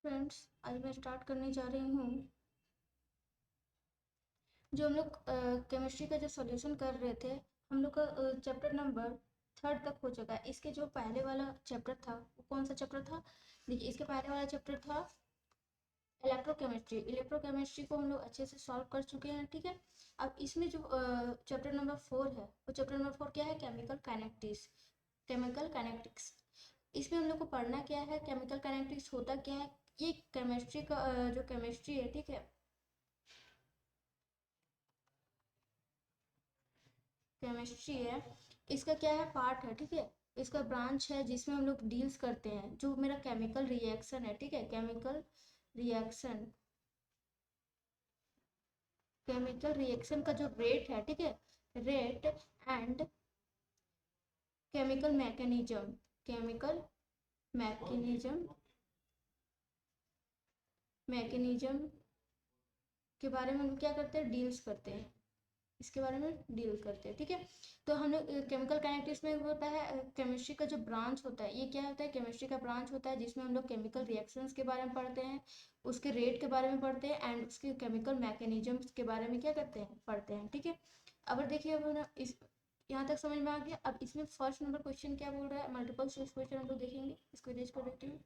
Friends, आज मैं start करने जा रही हूँ जो हम लोग केमिस्ट्री का जो सॉल्यूशन कर रहे थे। हम लोग का चैप्टर नंबर 3 तक हो चुका है। इसके जो पहले वाला चैप्टर था वो कौन सा चैप्टर था? देखिए, इसके पहले वाला चैप्टर था इलेक्ट्रोकेमिस्ट्री। इलेक्ट्रोकेमिस्ट्री को हम लोग अच्छे से सॉल्व कर चुके हैं, ठीक है। अब इसमें जो चैप्टर नंबर 4 है, वो चैप्टर नंबर 4 क्या है? Chemical kinetics. केमिकल काइनेटिक्स, इसमें हम लोग को पढ़ना क्या है? केमिकल काइनेटिक्स होता क्या है? ये केमिस्ट्री का जो केमिस्ट्री है, ठीक है, केमिस्ट्री है, इसका क्या है? पार्ट है, ठीक है। इसका ब्रांच है जिसमें हम लोग डील्स करते हैं जो मेरा केमिकल रिएक्शन है, ठीक है। केमिकल रिएक्शन, केमिकल रिएक्शन का जो रेट है, ठीक है, rate and chemical mechanism, chemical mechanism, mechanism के बारे में हम क्या करते हैं? डील्स करते हैं, इसके बारे में डील करते हैं, ठीक है। तो हम लोग केमिकल काइनेटिक्स में होता है केमिस्ट्री का जो ब्रांच होता है, ये क्या होता है? केमिस्ट्री का ब्रांच होता है जिसमें हम लोग केमिकल रिएक्शंस के बारे में पढ़ते हैं, उसके रेट के बारे में पढ़ते हैं एंड उसके केमिकल मैकेनिज्म्स के बारे में क्या करते हैं? पढ़ते हैं, ठीक है। अब देखिए, अब ना इस यहाँ तक समझ में आ गया। अब इसमें फर्स्ट नंबर क्वेश्चन क्या बोल रहा है? मल्टीपल चॉइस क्वेश्चन हम लोग देखेंगे। इसको इरेज कर देती हूँ।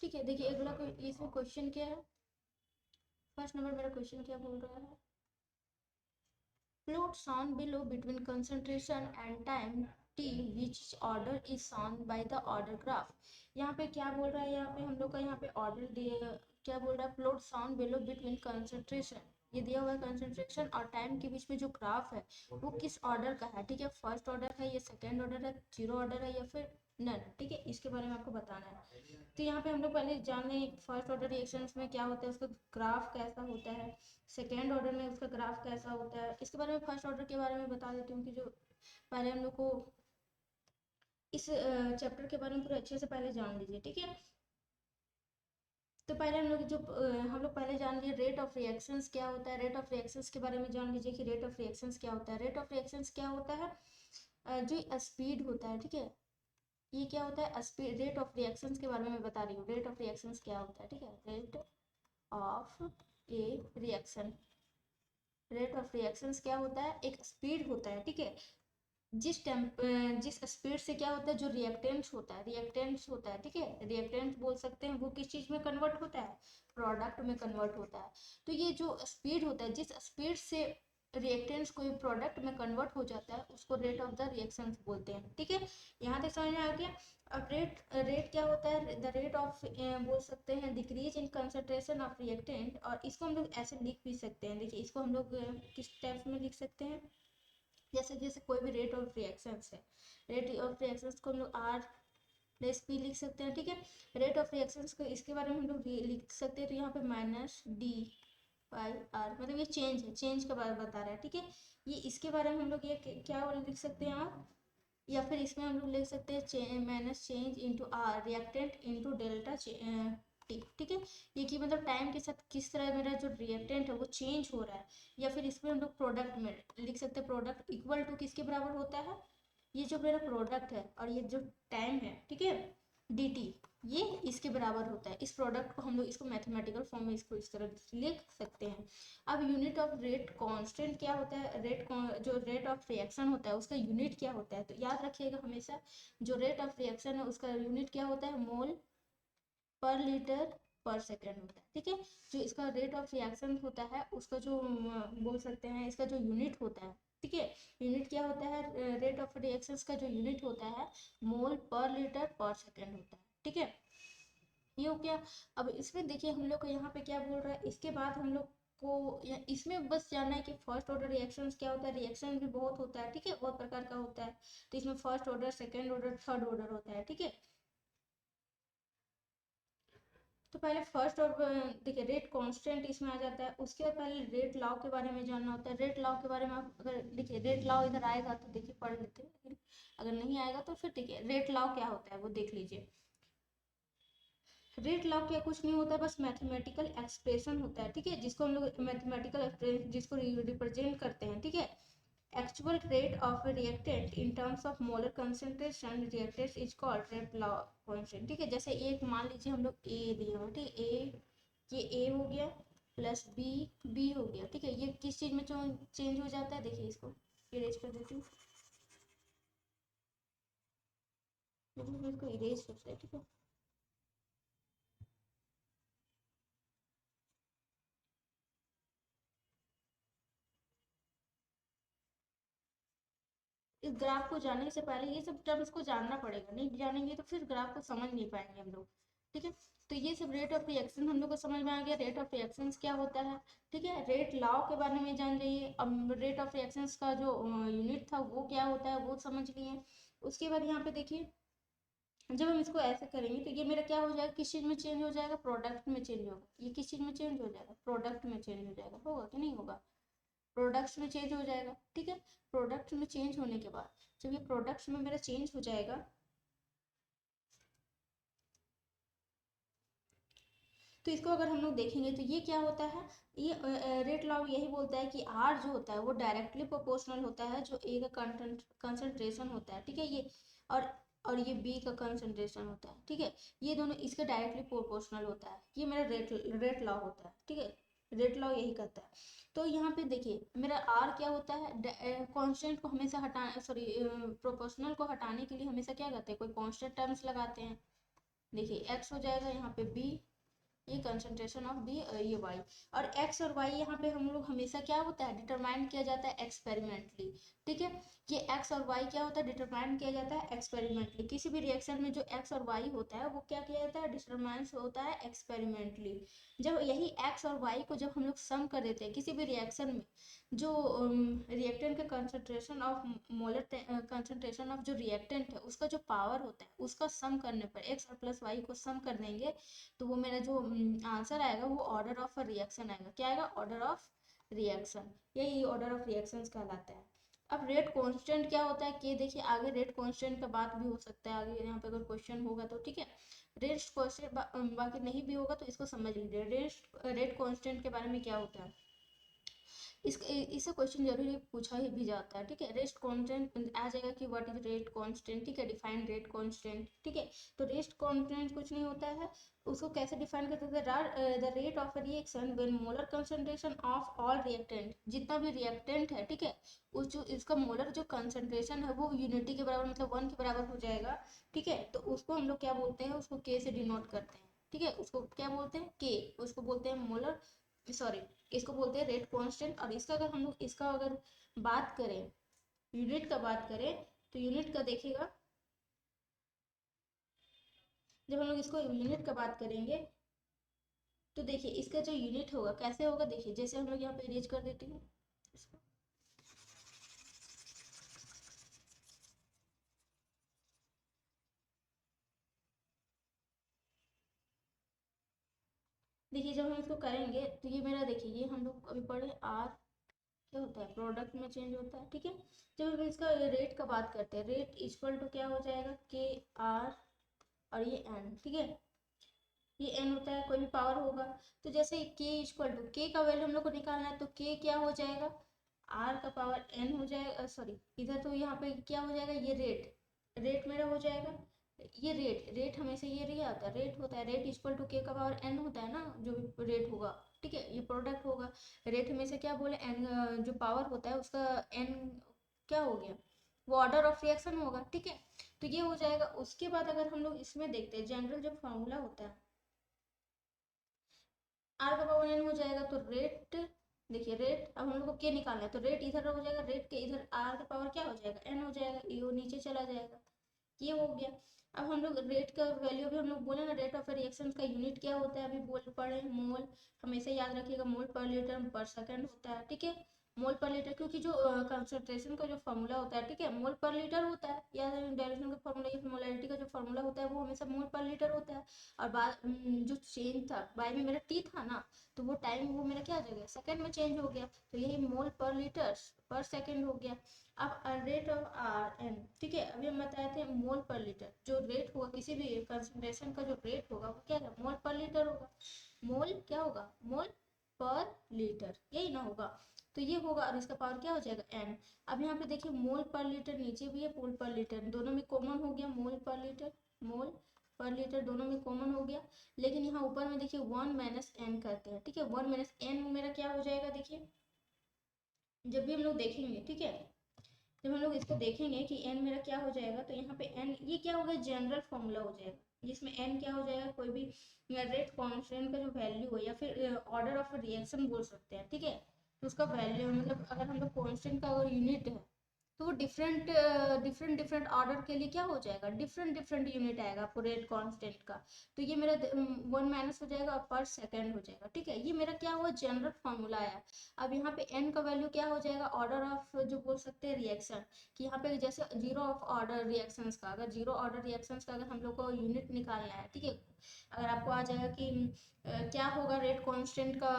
ठीक है, देखिए अगला इसमें क्वेश्चन क्या है? फर्स्ट नंबर मेरा क्वेश्चन क्या बोल रहा है? Plot sound below between concentration and time t which order is shown by the order graph। यहाँ पे क्या बोल रहा है? यहाँ पे हम लोग का यहाँ पे ऑर्डर दिए, क्या बोल रहा है? Plot sound below between concentration, ये दिया हुआ है कंसंट्रेशन और टाइम के बीच में जो ग्राफ है वो किस ऑर्डर का है, ठीक है। फर्स्ट ऑर्डर है, ये सेकेंड ऑर्डर है, जीरो ऑर्डर है या फिर नन, ठीक है। इसके बारे में आपको बताना है। तो यहाँ पे हम लोग पहले जान लें फर्स्ट ऑर्डर रिएक्शंस में क्या होता है, उसका ग्राफ कैसा होता है, सेकेंड ऑर्डर में उसका ग्राफ कैसा होता है। इसके बारे में फर्स्ट ऑर्डर के बारे में बता देती हूँ कि जो पहले हम लोग को इस चैप्टर के बारे में पूरा अच्छे से पहले जान लीजिए, ठीक है। तो पहले हम लोग जो हम लोग पहले जान लिए रेट ऑफ रिएक्शंस क्या होता है। रेट ऑफ रिएक्शंस के बारे में जान लीजिए कि रेट ऑफ रिएक्शंस क्या होता है। रेट ऑफ रिएक्शंस क्या होता है? जो स्पीड होता है, ठीक है, ये क्या होता है? स्पीड। रेट ऑफ रिएक्शंस के बारे में बता रही हूँ। रेट ऑफ रिएक्शंस क्या होता है, ठीक है। Rate of A reaction, rate of reactions क्या होता है? एक स्पीड होता है, ठीक है। जिस स्पीड से क्या होता है? जो रिएक्टेंट्स होता है, रिएक्टेंट्स होता है, ठीक है, रिएक्टेंट्स बोल सकते हैं, वो किस चीज में कन्वर्ट होता है? प्रोडक्ट में कन्वर्ट होता है। तो ये जो स्पीड होता है, जिस स्पीड से रिएक्टेंट्स कोई प्रोडक्ट में कन्वर्ट हो जाता है, उसको रेट ऑफ द रिएक्शंस बोलते हैं, ठीक है। यहाँ तक समझ में आ गया। अब रेट, रेट क्या होता है? द रेट ऑफ बोल सकते हैं decrease in concentration of reactant, और इसको हम लोग ऐसे लिख भी सकते हैं। देखिए, इसको हम लोग किस टाइप में लिख सकते हैं? जैसे जैसे कोई भी रेट ऑफ रिएक्शंस है, रेट ऑफ रिएक्शंस को हम लोग आर प्लस पी लिख सकते हैं, ठीक है। रेट ऑफ रिएक्शंस को इसके बारे में हम लोग लिख सकते हैं, तो यहाँ पे माइनस डी बाई आर, मतलब ये चेंज है, चेंज का बारे बता रहा है, ठीक है। ये इसके बारे में हम लोग ये क्या लिख सकते हैं आप, या फिर इसमें हम लोग लिख सकते हैं minus change into R reactant into delta T, ठीक है। ये कि मतलब टाइम के साथ किस तरह मेरा जो रिएक्टेंट है वो चेंज हो रहा है। या फिर इसमें हम लोग प्रोडक्ट में लिख सकते हैं, प्रोडक्ट इक्वल टू किसके बराबर होता है? ये जो मेरा प्रोडक्ट है और ये जो टाइम है, ठीक है, डी टी, ये इसके बराबर होता है। इस प्रोडक्ट को हम लोग इसको मैथमेटिकल फॉर्म में इसको इस तरह लिख सकते हैं। अब यूनिट ऑफ रेट कांस्टेंट क्या होता है? जो रेट ऑफ रिएक्शन होता है उसका यूनिट क्या होता है? तो याद रखिएगा हमेशा, जो रेट ऑफ रिएक्शन है उसका यूनिट क्या होता है? मोल पर लीटर पर सेकेंड होता है, ठीक है। जो इसका रेट ऑफ रिएक्शन होता है उसका जो बोल सकते हैं इसका जो यूनिट होता है, ठीक है, यूनिट क्या होता है? रेट ऑफ रिएक्शंस का जो यूनिट होता है मोल पर लीटर पर सेकेंड होता है, ठीक है। ये हो गया। अब इसमें देखिए हम लोग को यहाँ पे क्या बोल रहा है, इसके बाद हम लोग को इसमें बस जानना है कि फर्स्ट ऑर्डर रिएक्शंस क्या होता है। रिएक्शन भी बहुत होता है, ठीक है, बहुत प्रकार का होता है। तो इसमें first order, second order, third order होता है, ठीक है। तो पहले फर्स्ट और देखिए रेट कांस्टेंट इसमें आ जाता है। उसके बाद पहले रेट लॉ के बारे में जानना होता है। रेट लॉ के बारे में आप अगर देखिए रेट लॉ इधर आएगा तो देखिए पढ़ लेते हैं, लेकिन अगर नहीं आएगा तो फिर ठीक है। रेट लॉ क्या होता है वो देख लीजिए। रेट लॉ क्या कुछ नहीं होता है, बस मैथमेटिकल एक्सप्रेशन होता है, ठीक है, जिसको हम लोग मैथमेटिकल एक्सप्रेशन जिसको रिप्रेजेंट करते हैं, ठीक है। Actual rate of reactant in terms of molar concentration reactant is called rate law constant, ठीक है। जैसे एक मान लीजिए हम लोग ए दिए हो, ठीक है, ए, ये ए हो गया प्लस बी, बी हो गया, ठीक है। ये किस चीज में चेंज हो जाता है, देखिए इसको इरेज कर देती हूँ, इसको इरेज करते हैं, ठीक है। इस ग्राफ को जानने से पहले ये सब टर्म्स को जानना पड़ेगा, नहीं जानेंगे तो फिर ग्राफ को समझ नहीं पाएंगे हम लोग, ठीक है। तो ये सब रेट ऑफ रिएक्शन हम लोग को समझ में आ गया, रेट ऑफ रिएक्शंस क्या होता है, ठीक है। रेट लॉ के बारे में जान लिए, अब रेट ऑफ रिएक्शंस का जो यूनिट था वो क्या होता है वो समझ लिए। उसके बाद यहाँ पे देखिए, जब हम इसको ऐसे करेंगे तो ये मेरा क्या हो जाएगा, किस चीज में चेंज हो जाएगा, प्रोडक्ट में चेंज होगा। ये किस चीज में चेंज हो जाएगा, प्रोडक्ट में चेंज हो जाएगा, होगा कि नहीं होगा, प्रोडक्ट्स में चेंज हो जाएगा, ठीक है। प्रोडक्ट में चेंज होने के बाद जब ये प्रोडक्ट्स में मेरा चेंज हो जाएगा, तो इसको अगर हम लोग देखेंगे तो ये क्या होता है, ये रेट लॉ यही बोलता है कि आर जो होता है वो डायरेक्टली प्रोपोर्शनल होता है जो ए का कंसंट्रेशन होता है, ठीक है। ये और और ये बी का कंसंट्रेशन होता है, ठीक है। ये दोनों इसके डायरेक्टली प्रोपोर्शनल होता है, ये मेरा रेट लॉ होता है, ठीक है। रेट लॉ यही कहता है। तो यहाँ पे देखिए मेरा आर क्या होता है, कांस्टेंट को हमेशा हटा, सॉरी, प्रोपोर्शनल को हटाने के लिए हमेशा क्या करते हैं, कोई कांस्टेंट टर्म्स लगाते हैं। देखिए एक्स हो जाएगा यहाँ पे बी, ये कंसंट्रेशन ऑफ बी, ये वाई, और एक्स और वाई यहाँ पे हम लोग हमेशा क्या होता है, डिटरमाइन किया जाता है एक्सपेरिमेंटली, ठीक है। ये एक्स और वाई क्या होता है, डिटरमाइन किया जाता है एक्सपेरिमेंटली। किसी भी रिएक्शन में जो एक्स और वाई होता है वो क्या किया जाता है, डिटरमाइन होता है एक्सपेरिमेंटली। जब यही एक्स और वाई को जब हम लोग सम कर देते हैं किसी भी रिएक्शन में, जो रिएक्टेंट का concentration of molar concentration of जो रिएक्टेंट है उसका जो पावर होता है उसका सम करने पर, एक्स और प्लस वाई को सम कर देंगे, तो वो मेरा जो आंसर आएगा वो ऑर्डर ऑफ रिएक्शन आएगा, क्या आएगा, ऑर्डर ऑफ रिएक्शन, यही ऑर्डर ऑफ रिएक्शंस कहलाता है। अब रेट कांस्टेंट क्या होता है कि देखिए आगे रेट कांस्टेंट का बात भी हो सकता है, आगे यहाँ पे अगर क्वेश्चन होगा तो, ठीक है। रेट कांस्टेंट बाकी नहीं भी होगा तो इसको समझ लीजिए, रेट कांस्टेंट के बारे में क्या होता है, इससे क्वेश्चन जरूर पूछा ही भी जाता है, ठीक है। रेट कांस्टेंट आ जाएगा कि व्हाट इज रेट कांस्टेंट, ठीक है, डिफाइन रेट कांस्टेंट, ठीक है। तो रेट कांस्टेंट कुछ नहीं होता है, उसको कैसे डिफाइन करते हैं, the rate of reaction when molar concentration of all reactant, जितना भी रिएक्टेंट है, ठीक है, उस जो इसका मोलर जो कंसंट्रेशन है वो यूनिटी के बराबर मतलब 1 के बराबर हो जाएगा, ठीक है। तो उसको हम लोग क्या बोलते हैं, उसको के से डिनोट करते हैं, ठीक है। उसको क्या बोलते हैं, के, उसको बोलते हैं मोलर, सॉरी, इसको बोलते हैं रेट कांस्टेंट। और इसका अगर हम लोग इसका अगर बात करें, यूनिट का बात करें, तो यूनिट का देखिएगा, जब हम लोग इसको यूनिट का बात करेंगे तो देखिए इसका जो यूनिट होगा कैसे होगा, देखिए जैसे हम लोग यहाँ पे इरेज कर देती हूँ इसको, देखिए जब हम इसको करेंगे तो ये मेरा, देखिए ये हम लोग अभी पढ़े आर क्या होता है, प्रोडक्ट में चेंज होता है, ठीक है। जब हम इसका रेट का बात करते हैं, रेट इक्वल टू क्या हो जाएगा, के आर, और ये एन, ठीक है, ये एन होता है, कोई भी पावर होगा। तो जैसे के इक्वल टू, के का वैल्यू हम लोग को निकालना है तो के क्या हो जाएगा, आर का पावर एन हो जाएगा, सॉरी इधर तो यहाँ पे क्या हो जाएगा, ये रेट, रेट मेरा हो जाएगा, ये रेट, रेट हमेशा ये नहीं आता, रेट होता है, रेट इक्वल टू के का पावर एन होता है ना, जो भी रेट होगा, ठीक है, ये प्रोडक्ट होगा। रेट हमेशा क्या बोले, एन जो पावर होता है उसका एन क्या हो गया, वो ऑर्डर ऑफ रिएक्शन होगा, ठीक है। तो ये हो जाएगा। उसके बाद अगर हम लोग इसमें देखते हैं जनरल जो फॉर्मूला होता है, आर का पावर एन हो जाएगा, तो रेट, देखिए रेट, अब हम लोग को क्या निकालना है तो रेट इधर हो जाएगा, रेट के इधर आर का पावर क्या हो जाएगा, एन हो जाएगा, ये वो नीचे चला जाएगा, ये हो गया। अब हम लोग रेट का वैल्यू भी हम लोग बोले ना, रेट ऑफ रिएक्शन का यूनिट क्या होता है अभी बोल पड़े, मोल, हमेशा याद रखिएगा, मोल पर लीटर पर सेकंड होता है, ठीक है। मोल पर लीटर, क्योंकि जो कंसंट्रेशन का जो फॉर्मूला होता है, ठीक है, मोल पर लीटर होता है, या डायल्यूशन का फॉर्मूला या मोलैरिटी का जो फॉर्मूला होता है वो हमेशा मोल पर लीटर होता है। और बाद जो चेंज था बाय में मेरा टी था ना, तो वो टाइम वो मेरा क्या हो गया, सेकंड में चेंज हो गया, तो यही मोल पर लीटर पर सेकंड हो गया। अब रेट ऑफ आर एन, ठीक है, अभी हम बताए थे मोल पर लीटर, जो रेट होगा किसी भी कंसंट्रेशन का जो रेट होगा वो क्या है, मोल पर लीटर होगा। मोल क्या होगा, मोल पर लीटर, यही ना होगा, तो ये होगा, और इसका पावर क्या हो जाएगा, एन। अब यहाँ पे देखिए मोल पर लीटर नीचे भी है, मोल पर लीटर दोनों में कॉमन हो गया, मोल पर लीटर, मोल पर लीटर दोनों में कॉमन हो गया। लेकिन यहाँ ऊपर में देखिए वन माइनस एन करते हैं, ठीक है, वन माइनस एन मेरा क्या हो जाएगा, देखिए जब भी हम लोग देखेंगे, ठीक है, जब हम लोग इसको देखेंगे कि एन मेरा क्या हो जाएगा, तो यहाँ पे एन ये क्या हो गया, जनरल फॉर्मूला हो जाएगा, जिसमें एन क्या हो जाएगा, कोई भी रेट कांस्टेंट का जो वैल्यू है, या फिर ऑर्डर ऑफ रिएक्शन बोल सकते हैं, ठीक है, तो उसका वैल्यू मतलब अगर हम लोग कांस्टेंट का अगर यूनिट है, तो वो डिफरेंट डिफरेंट डिफरेंट ऑर्डर के लिए क्या हो जाएगा, डिफरेंट डिफरेंट यूनिट आएगा आपको रेट कांस्टेंट का। तो ये मेरा वन माइनस हो जाएगा और पर सेकेंड हो जाएगा, ठीक है, ये मेरा क्या हुआ, जनरल फॉर्मूला आया। अब यहाँ पे एन का वैल्यू क्या हो जाएगा, ऑर्डर ऑफ जो बोल सकते हैं रिएक्शन, कि यहाँ पे जैसे जीरो ऑफ ऑर्डर रिएक्शंस का, अगर जीरो ऑर्डर रिएक्शंस का अगर हम लोग को यूनिट निकालना है, ठीक है, अगर आपको आ जाएगा कि क्या होगा रेट कांस्टेंट का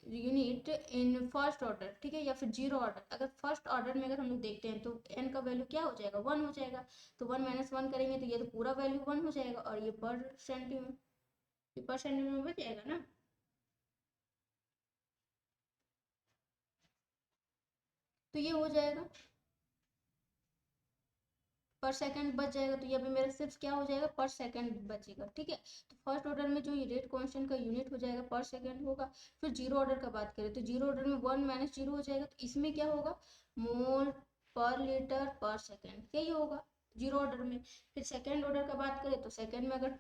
यूनिट इन फर्स्ट ऑर्डर, ठीक है, या फिर जीरो ऑर्डर, अगर फर्स्ट ऑर्डर में अगर हम लोग देखते हैं तो एन का वैल्यू क्या हो जाएगा, वन हो जाएगा, तो वन माइनस वन करेंगे तो ये तो पूरा वैल्यू वन हो जाएगा, और ये पर सेंटीमीटर में बच जाएगा ना, तो ये हो जाएगा पर सेकंड बच जाएगा, तो ये अभी मेरा सिर्फ क्या हो जाएगा, पर सेकंड बचेगा, ठीक है। तो फर्स्ट ऑर्डर में जो रेट कांस्टेंट का यूनिट हो जाएगा पर सेकंड होगा। फिर जीरो ऑर्डर का बात करें तो जीरो ऑर्डर में वन माइनस जीरो हो जाएगा, तो इसमें क्या होगा, मोल पर लीटर पर सेकंड, यही होगा जीरो ऑर्डर में। फिर सेकंड ऑर्डर का बात करें तो सेकंड में अगर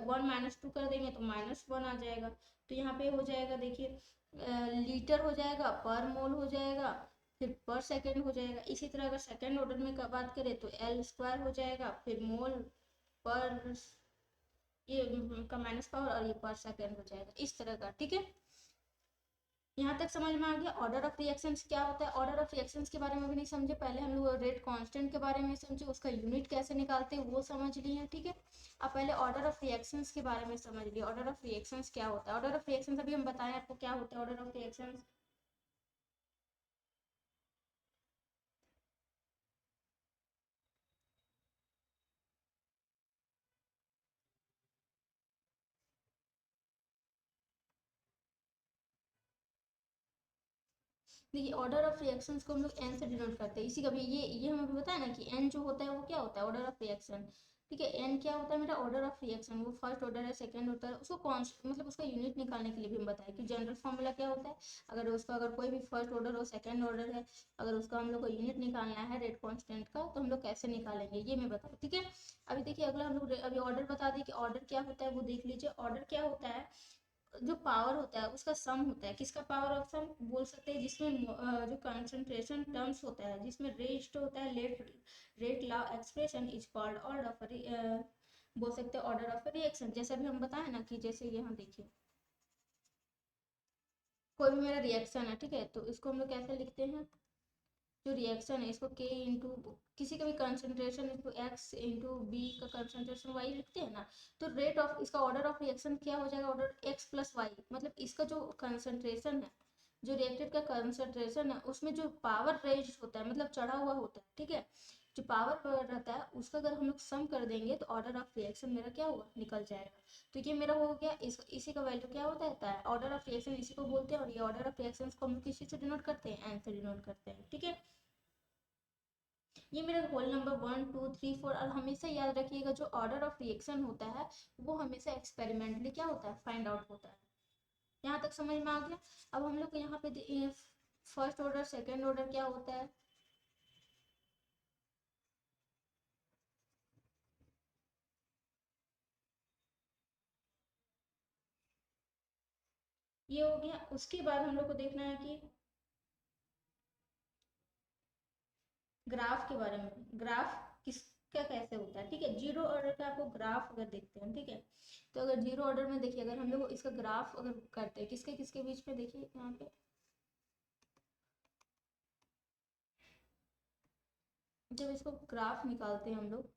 वन माइनस टू कर देंगे तो माइनस वन आ जाएगा, तो यहाँ पे हो जाएगा देखिए लीटर हो जाएगा, पर मोल हो जाएगा, फिर पर सेकंड हो जाएगा। इसी तरह अगर सेकंड ऑर्डर में का बात करें तो एल स्क्वायर हो जाएगा, फिर मोल पर ये का माइनस पावर, और ये पर सेकंड हो जाएगा, इस तरह का, ठीक है। यहाँ तक समझ में आ गया। ऑर्डर ऑफ रिएक्शंस क्या होता है, ऑर्डर ऑफ रिएक्शंस के बारे में भी नहीं समझे, पहले हम लोग रेट कांस्टेंट के बारे में समझे, उसका यूनिट कैसे निकालते हैं वो समझ लिए, ठीक है। अब पहले ऑर्डर ऑफ रिएक्शंस के बारे में समझ लिए, ऑर्डर ऑफ रिएक्शंस क्या होता है, ऑर्डर ऑफ रिएक्शंस अभी हम बताएं आपको क्या होता है ऑर्डर ऑफ रिएक्शंस। देखिए ऑर्डर ऑफ रिएक्शंस को हम लोग एन से डिनोट करते हैं, इसी का भी ये हमें भी बताया ना कि एन जो होता है वो क्या होता है, ऑर्डर ऑफ रिएक्शन, ठीक है। एन क्या होता है मेरा, ऑर्डर ऑफ रिएक्शन, वो फर्स्ट ऑर्डर है सेकंड होता है, उसको कौन मतलब उसका यूनिट निकालने के लिए भी हम बताए कि जनरल फॉर्मूला क्या होता है, अगर उसका अगर कोई भी फर्स्ट ऑर्डर हो सेकंड ऑर्डर है, अगर उसका हम लोग को यूनिट निकालना है रेट कांस्टेंट का, तो हम लोग कैसे निकालेंगे ये मैं बताऊँ, ठीक है। अभी देखिए अगला हम लोग अभी ऑर्डर बता दें कि ऑर्डर क्या होता है, वो देख लीजिए। ऑर्डर क्या होता है, जो पावर होता है उसका सम होता है, किसका पावर ऑफ सम बोल सकते हैं, जिसमें जो कंसंट्रेशन टर्म्स होता है, जिसमें रेस्ट होता है, rate law expression is called order of बोल सकते हैं ऑर्डर ऑफ रिएक्शन। जैसे अभी हम बताएं ना कि जैसे यहाँ देखिए कोई भी मेरा रिएक्शन है, ठीक है, तो इसको हम लोग कैसे लिखते हैं, जो रिएक्शन है इसको के इंटू किसी का भी कंसंट्रेशन इसको एक्स इंटू बी का कंसंट्रेशन वाई लिखते हैं ना, तो रेट ऑफ इसका ऑर्डर ऑफ रिएक्शन क्या हो जाएगा, ऑर्डर एक्स प्लस वाई, मतलब इसका जो कंसंट्रेशन है, जो रिएक्टेड का कंसंट्रेशन है उसमें जो पावर रेज होता है मतलब चढ़ा हुआ होता है, ठीक है, जो पावर रहता है उसका अगर हम लोग सम कर देंगे तो ऑर्डर ऑफ रिएक्शन मेरा क्या होगा, निकल जाएगा। तो ये मेरा हो गया, इसी का वैल्यू क्या होता है ऑर्डर ऑफ रिएक्शन, इसी को बोलते हैं। और ये ऑर्डर ऑफ रिएक्शन को हम लोग किसी से डिनोट करते हैं, एन से डिनोट करते हैं, ठीक है। ये मेरा whole number one two three four. और हमेशा याद रखिएगा जो ऑर्डर ऑफ रिएक्शन होता है वो हमेशा एक्सपेरिमेंटली क्या होता है, फाइंड आउट होता है। यहाँ तक समझ में आ गया। अब हम लोग को यहाँ पे फर्स्ट ऑर्डर सेकेंड ऑर्डर क्या होता है, ये हो गया। उसके बाद हम लोग को देखना है कि ग्राफ के बारे में, ग्राफ किसका कैसे होता है, ठीक है। जीरो ऑर्डर का आपको ग्राफ अगर देखते हैं, ठीक है, तो अगर जीरो ऑर्डर में देखिए अगर हम लोग इसका ग्राफ अगर करते हैं किसके किसके बीच में, देखिए यहाँ पे जब इसको ग्राफ निकालते हैं हम लोग,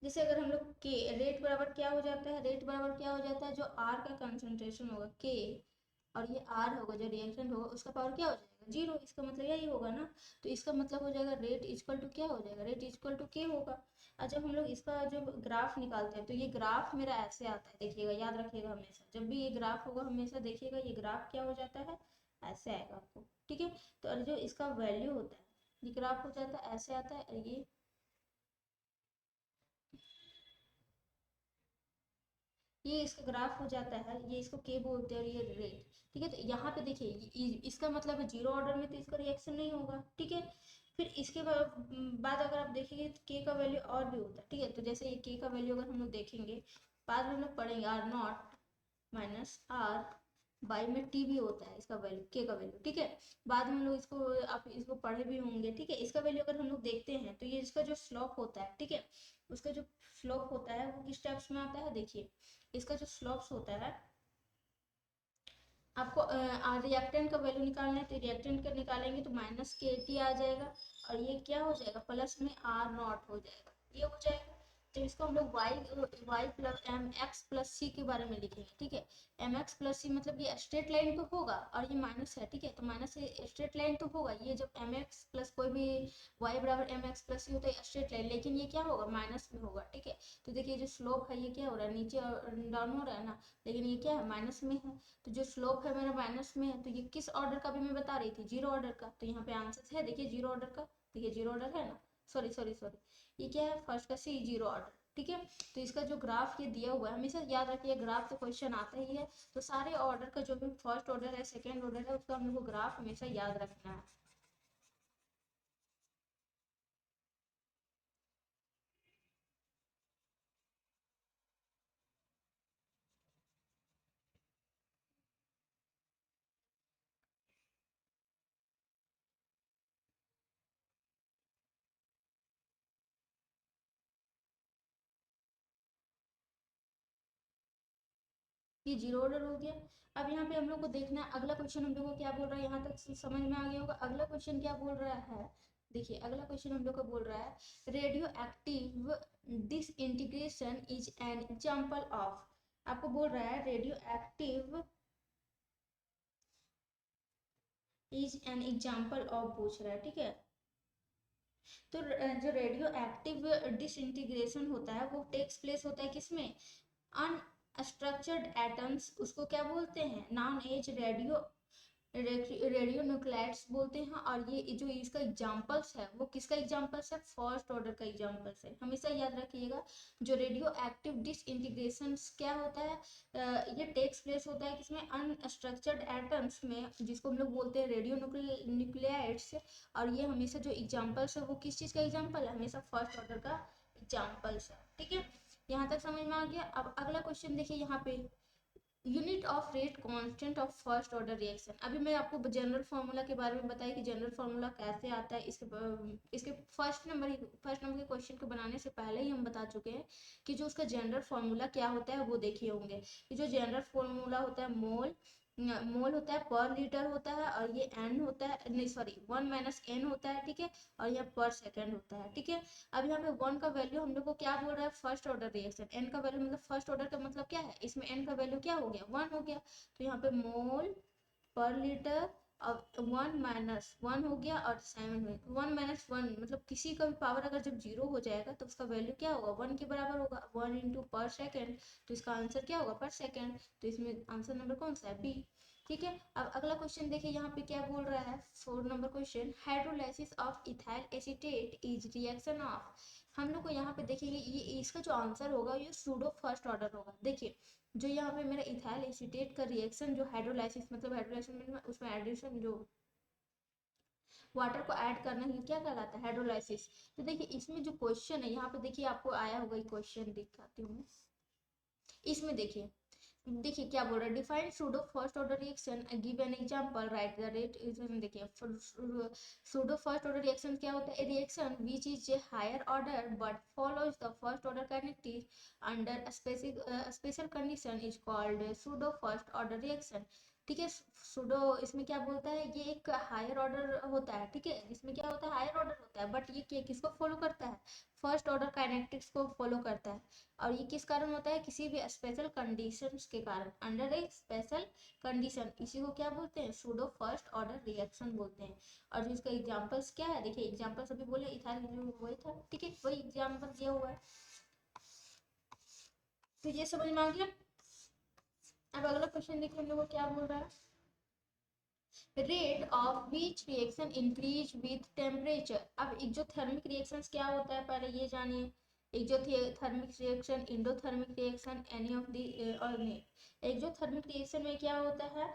जैसे अगर हम लोग के रेट बराबर क्या हो जाता है, रेट बराबर क्या हो जाता है, जो आर का कंसंट्रेशन होगा के, और ये आर होगा जो रिएक्शन होगा, उसका पावर क्या हो जाएगा, जीरो। इसका मतलब यही होगा ना। तो इसका मतलब हो जाएगा रेट इक्वल टू क्या हो जाएगा, रेट इक्वल टू के होगा। और जब हम लोग इसका जो ग्राफ निकालते हैं तो ये ग्राफ मेरा ऐसे आता है, देखिएगा, याद रखिएगा, हमेशा जब भी ये ग्राफ होगा हमेशा देखिएगा ये ग्राफ क्या हो जाता है, ऐसे आएगा आपको, ठीक है। तो और जो इसका वैल्यू होता है, ये ग्राफ हो जाता है ऐसे आता है, और ये इसका ग्राफ हो जाता है, ये इसको के बोलते हैं और ये रेट, ठीक है। तो यहाँ पे देखिए इसका मतलब है जीरो ऑर्डर में तो इसका रिएक्शन नहीं होगा, ठीक है। फिर इसके बाद अगर आप देखेंगे तो के का वैल्यू और भी होता है, ठीक है। तो जैसे ये के का वैल्यू अगर हम लोग देखेंगे, बाद में हम लोग पढ़ेंगे R naught minus R by में टी भी होता है इसका वैल्यू, के का वैल्यू, ठीक है। बाद में हम लोग इसको, आप इसको पढ़े भी होंगे, ठीक है। इसका वैल्यू अगर हम लोग देखते हैं तो ये इसका जो स्लोप होता है, ठीक है, उसका जो स्लोप होता है वो किस टाइप्स में आता है, देखिए इसका जो स्लोप्स होता है, आपको रिएक्टेंट का वैल्यू निकालना है तो रिएक्टेंट का निकालेंगे तो माइनस के टी आ जाएगा, और ये क्या हो जाएगा, प्लस में आर नॉट हो जाएगा, ये हो जाएगा। तो इसको हम लोग y plus m x plus c के बारे में लिखेंगे, ठीक है। एम एक्स प्लस सी मतलब ये स्ट्रेट लाइन तो होगा, और ये माइनस है, ठीक है, तो माइनस से स्ट्रेट लाइन तो होगा, ये जब एम एक्स प्लस कोई भी वाई बराबर एम एक्स प्लस सी होता है स्ट्रेट लाइन, लेकिन ये क्या होगा, माइनस में होगा, ठीक है। तो देखिए जो स्लोप है ये क्या हो रहा है, नीचे डाउन हो रहा है ना, लेकिन ये क्या है, माइनस में है। तो जो स्लोप है मेरा माइनस में है, तो ये किस ऑर्डर का भी मैं बता रही थी, जीरो ऑर्डर का। तो यहाँ पे आंसर है, देखिए जीरो ऑर्डर का, देखिए जीरो ऑर्डर है ना, सॉरी सॉरी सॉरी, ये क्या है, फर्स्ट का सी, जीरो ऑर्डर, ठीक है। तो इसका जो ग्राफ ये दिया हुआ है, हमेशा याद रखिए ग्राफ से क्वेश्चन आता ही है। तो सारे ऑर्डर का जो भी फर्स्ट ऑर्डर है सेकेंड ऑर्डर है उसका हम लोग को ग्राफ हमेशा याद रखना है। ये जीरो ऑर्डर हो गया। अब यहाँ पे हम लोग को देखना है अगला क्वेश्चन हम लोग को क्या बोल रहा है, यहाँ तक समझ में आ गया होगा। अगला क्वेश्चन क्या बोल रहा है, देखिए अगला क्वेश्चन हम लोग को बोल रहा है radio active this integration is an example of, आपको बोल रहा है radio active is an example of पूछ रहा है, ठीक है। तो जो रेडियो एक्टिव डिसइंटीग्रेशन होता है वो टेक्स प्लेस होता है किसमें, अनस्ट्रक्चर्ड एटम्स, उसको क्या बोलते हैं, नॉन एज रेडियो न्यूक्लाइड्स बोलते हैं। और ये जो इसका एग्जांपल्स है वो किसका एग्जांपल्स है, फर्स्ट ऑर्डर का एग्जांपल्स है, हमेशा याद रखिएगा। जो रेडियो एक्टिव डिसइंटीग्रेशन क्या होता है, ये टेक्स प्लेस होता है किसमें, अनस्ट्रक्चर्ड एटम्स में, जिसको हम लोग बोलते हैं रेडियो न्यूक्लियाइड्स। और ये हमेशा जो एग्जांपल्स है वो किस चीज़ का एग्जांपल है, हमेशा फर्स्ट ऑर्डर का एग्जांपल्स है, ठीक है। यहाँ तक समझ में आ गया। अब अगला क्वेश्चन देखिए यहाँ पे, unit of rate constant of first order reaction. अभी मैं आपको जनरल फार्मूला के बारे में बताया कि जनरल फार्मूला कैसे आता है, इसके फर्स्ट नंबर के क्वेश्चन को बनाने से पहले ही हम बता चुके हैं कि जो उसका जनरल फार्मूला क्या होता है वो देखे होंगे। कि जो जनरल फार्मूला होता है मोल, मोल होता है पर लीटर होता है, और ये एन होता है, नहीं सॉरी, वन माइनस एन होता है, ठीक है। और यह पर सेकेंड होता है, ठीक है। अब यहाँ पे वन का वैल्यू हम लोग को क्या बोल रहा है, फर्स्ट ऑर्डर रिएक्शन, एन का वैल्यू मतलब फर्स्ट ऑर्डर का मतलब क्या है, इसमें एन का वैल्यू क्या हो गया, वन हो गया। तो यहाँ पे मोल पर लीटर, और वन माइनस वन हो गया, और सेवन में वन माइनस वन मतलब किसी का भी पावर अगर जब जीरो हो जाएगा तो उसका वैल्यू क्या होगा, वन के बराबर होगा, वन इंटू पर सेकेंड। तो इसका आंसर क्या होगा, पर सेकेंड। तो इसमें आंसर नंबर कौन सा है, बी, ठीक है। अब अगला क्वेश्चन देखिए यहाँ पे क्या बोल रहा है, 4 number question, hydrolysis of ethyl acetate is reaction of. हम लोग को यहाँ पे देखेंगे ये इसका जो आंसर होगा ये सूडो फर्स्ट ऑर्डर होगा। देखिए जो यहाँ पे मेरा इथाइल एसीटेट का रिएक्शन जो हाइड्रोलाइसिस मतलब हाइड्रोलाइसिस में उसमें एडिशन जो वाटर को ऐड करना ही क्या कहलाता है, हाइड्रोलाइसिस। तो देखिए इसमें जो क्वेश्चन है यहाँ पे देखिए आपको आया होगा, क्वेश्चन दिखाती हूँ मैं। इसमें देखिए देखिए क्या बोल रहा है, define pseudo first order reaction, give an example, write the rate is. देखिए सूडो फर्स्ट ऑर्डर रिएक्शन क्या होता है, reaction which is a higher order but follows the first order kinetic under special condition is called pseudo first order reaction. ठीक है, pseudo इसमें क्या बोलता है, ये एक हायर ऑर्डर होता है, ठीक है, इसमें क्या होता है, हायर ऑर्डर होता है, बट ये किसको फॉलो करता है, फर्स्ट ऑर्डर काइनेटिक्स को फॉलो करता है। और ये किस कारण होता है, किसी भी स्पेशल कंडीशंस के कारण, अंडर ए स्पेशल कंडीशन, इसी को क्या बोलते हैं, सूडो फर्स्ट ऑर्डर रिएक्शन बोलते हैं। और जो इसका एग्जांपल्स क्या है, देखिए एग्जांपल्स अभी बोले इथाइल वही था, ठीक है, वही एग्जांपल दिया हुआ है। तो ये समझ में आ गया। अब अगला क्वेश्चन देखिए हम लोग को क्या बोल रहा है, rate of which reaction increase with temperature. अब एक्सोथर्मिक रिएक्शंस क्या होता है पहले ये जानिए। Exothermic reaction, endothermic reaction, any of the और नहीं। एक्सोथर्मिक रिएक्शन में क्या होता है,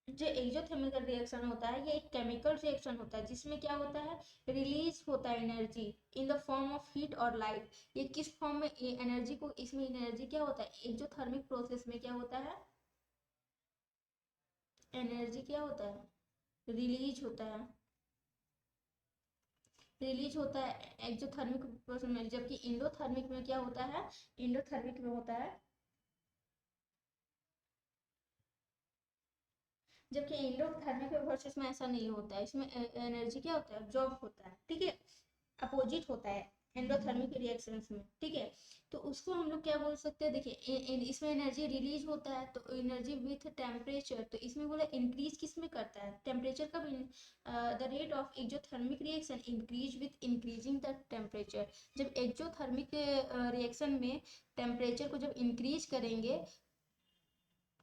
जो एक्सोथर्मिक रिएक्शन होता है ये एक केमिकल रिएक्शन होता है, जिसमें क्या होता है, रिलीज होता है energy in the form of heat और लाइट। ये किस फॉर्म में एनर्जी को, इसमें एनर्जी क्या होता है, एक्सोथर्मिक प्रोसेस में क्या होता है, एनर्जी क्या होता है, रिलीज होता है, रिलीज होता है एक्सोथर्मिक प्रोसेस में। जबकि इंडोथर्मिक में क्या होता है, इंडोथर्मिक में होता है, जबकि इंडोथर्मिक प्रोसेस में ऐसा नहीं होता है, इसमें एनर्जी क्या होता है, ऑब्जॉर्ब होता है, ठीक है, अपोजिट होता है एंडोथर्मिक रिएक्शंस में, ठीक है। तो उसको हम लोग क्या बोल सकते हैं, देखिए इसमें एनर्जी रिलीज होता है, तो एनर्जी विथ टेम्परेचर, तो इसमें बोला इंक्रीज किस में करता है, टेम्परेचर का। The rate of exothermic reaction increase with increasing the temperature. जब एक्सोथर्मिक रिएक्शन में टेम्परेचर को जब इंक्रीज करेंगे,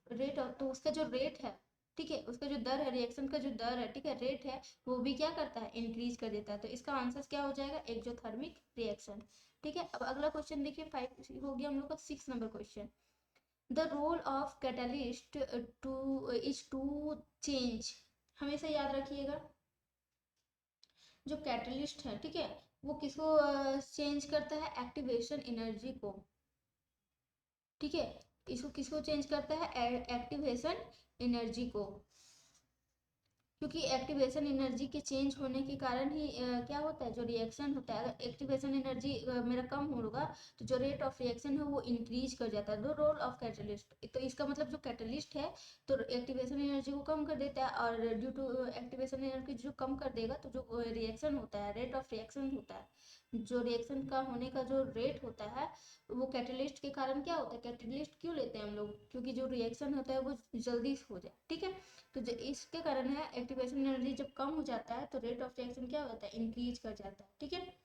रेट ऑफ, तो उसका जो रेट है, ठीक है, उसका जो दर है, रिएक्शन का जो दर है, ठीक है, रेट है, वो भी क्या करता है, इंक्रीज कर देता है। तो इसका आंसर क्या हो जाएगा, एक्सोथर्मिक रिएक्शन। ठीक है, अब अगला क्वेश्चन देखिए, 5 हो गया हम लोग का। 6 number question, the role of catalyst to is to change. हमेशा याद रखिएगा, जो कैटलिस्ट है, ठीक है, वो किसको चेंज करता है, एक्टिवेशन एनर्जी को, ठीक है, इसको किसको चेंज करता है, एक्टिवेशन एनर्जी को। क्योंकि एक्टिवेशन एनर्जी के चेंज होने के कारण ही क्या होता है, जो रिएक्शन होता है, अगर एक्टिवेशन एनर्जी मेरा कम होगा, तो जो रेट ऑफ रिएक्शन है वो इंक्रीज कर जाता है। दो रोल ऑफ कैटलिस्ट, तो इसका मतलब जो कैटलिस्ट है तो एक्टिवेशन एनर्जी को कम कर देता है, और ड्यू टू एक्टिवेशन एनर्जी जो कम कर देगा, तो जो रिएक्शन होता है, रेट ऑफ रिएक्शन होता है, जो रिएक्शन का होने का जो रेट होता है, वो कैटलिस्ट के कारण क्या होता है, कैटलिस्ट क्यों लेते हैं हम लोग, क्योंकि जो रिएक्शन होता है वो जल्दी हो जाए, ठीक है। तो जो इसके कारण है, एक्टिवेशन एनर्जी जब कम हो जाता है तो रेट ऑफ रिएक्शन क्या होता है, इंक्रीज कर जाता है, ठीक है।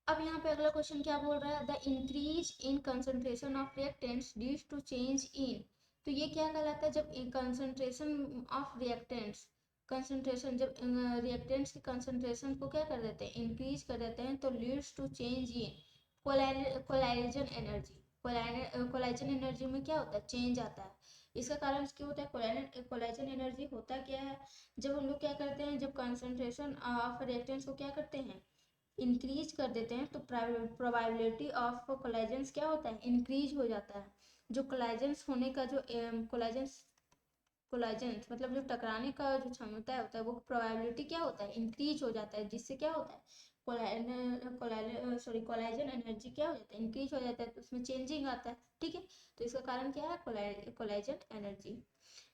अब यहाँ पे अगला क्वेश्चन क्या बोल रहा है, the increase in concentration of reactants dues to change in. तो ये क्या कहलाता है, जब कंसंट्रेशन ऑफ रिएक्टेंट्स, कंसंट्रेशन जब रिएक्टेंट्स की कंसंट्रेशन को क्या कर देते हैं, इंक्रीज कर देते हैं, तो leads to change in collision energy. Collision energy में क्या होता है, चेंज आता है। इसका कारण क्यों होता है, कोलाइजन एनर्जी होता क्या है, जब हम लोग क्या करते हैं, जब कंसंट्रेशन ऑफ रिएक्टेंट्स को क्या करते हैं, इंक्रीज कर देते हैं, तो प्रोबेबिलिटी ऑफ कोलाइजेंस क्या होता है, इंक्रीज हो जाता है। जो कोलाइजेंस होने का जो कोलाइजेंस, कोलाइजेंस मतलब जो टकराने का जो क्षमता होता है, वो प्रोबेबिलिटी क्या होता है, इंक्रीज हो जाता है, जिससे क्या होता है, कोलाइजन एनर्जी क्या हो जाता है, इंक्रीज हो जाता है, तो उसमें चेंजिंग आता है, ठीक है। तो इसका कारण क्या है, कोलाइजन एनर्जी।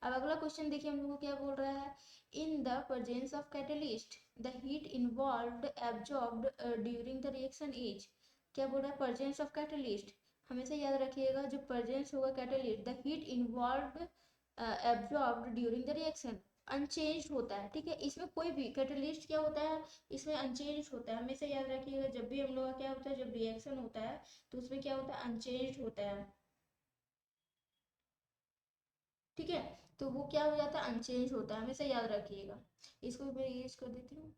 अब अगला क्वेश्चन देखिए हम लोग को क्या बोल रहा है, in the presence of catalyst the heat involved absorbed during the reaction is. क्या बोल रहा है, प्रेजेंस ऑफ कैटलिस्ट, हमेशा याद रखिएगा, जो प्रेजेंस होगा catalyst, the heat involved absorbed during the reaction unchanged होता है, ठीक है। इसमें कोई भी कैटलिस्ट क्या होता है, इसमें अनचेंज होता है, हमेशा याद रखिएगा, जब भी हम लोग का क्या होता है, जब रिएक्शन होता है तो उसमें क्या होता है, अनचेंज होता है, ठीक है। तो वो क्या हो जाता है, अनचेंज होता है, हमेशा याद रखिएगा। इसको भी मैं यूज कर देती हूँ।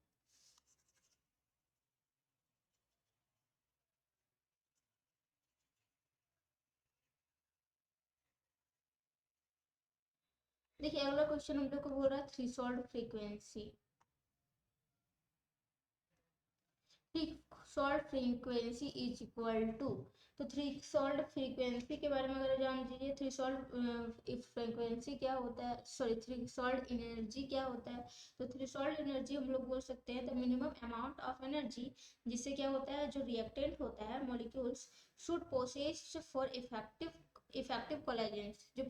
देखिए अगला क्वेश्चन हम लोग को बोल रहा है threshold frequency. Threshold frequency is equal to, तो थ्रेशोल्ड फ्रीक्वेंसी के बारे में अगर जान लीजिए, थ्रेशोल्ड फ्रीक्वेंसी क्या होता है, सॉरी थ्रेशोल्ड एनर्जी क्या होता है। तो थ्रेशोल्ड एनर्जी हम लोग बोल सकते हैं the minimum amount of energy जिससे क्या होता है, जो रिएक्टेंट होता है molecules should possess for effective collisions, जो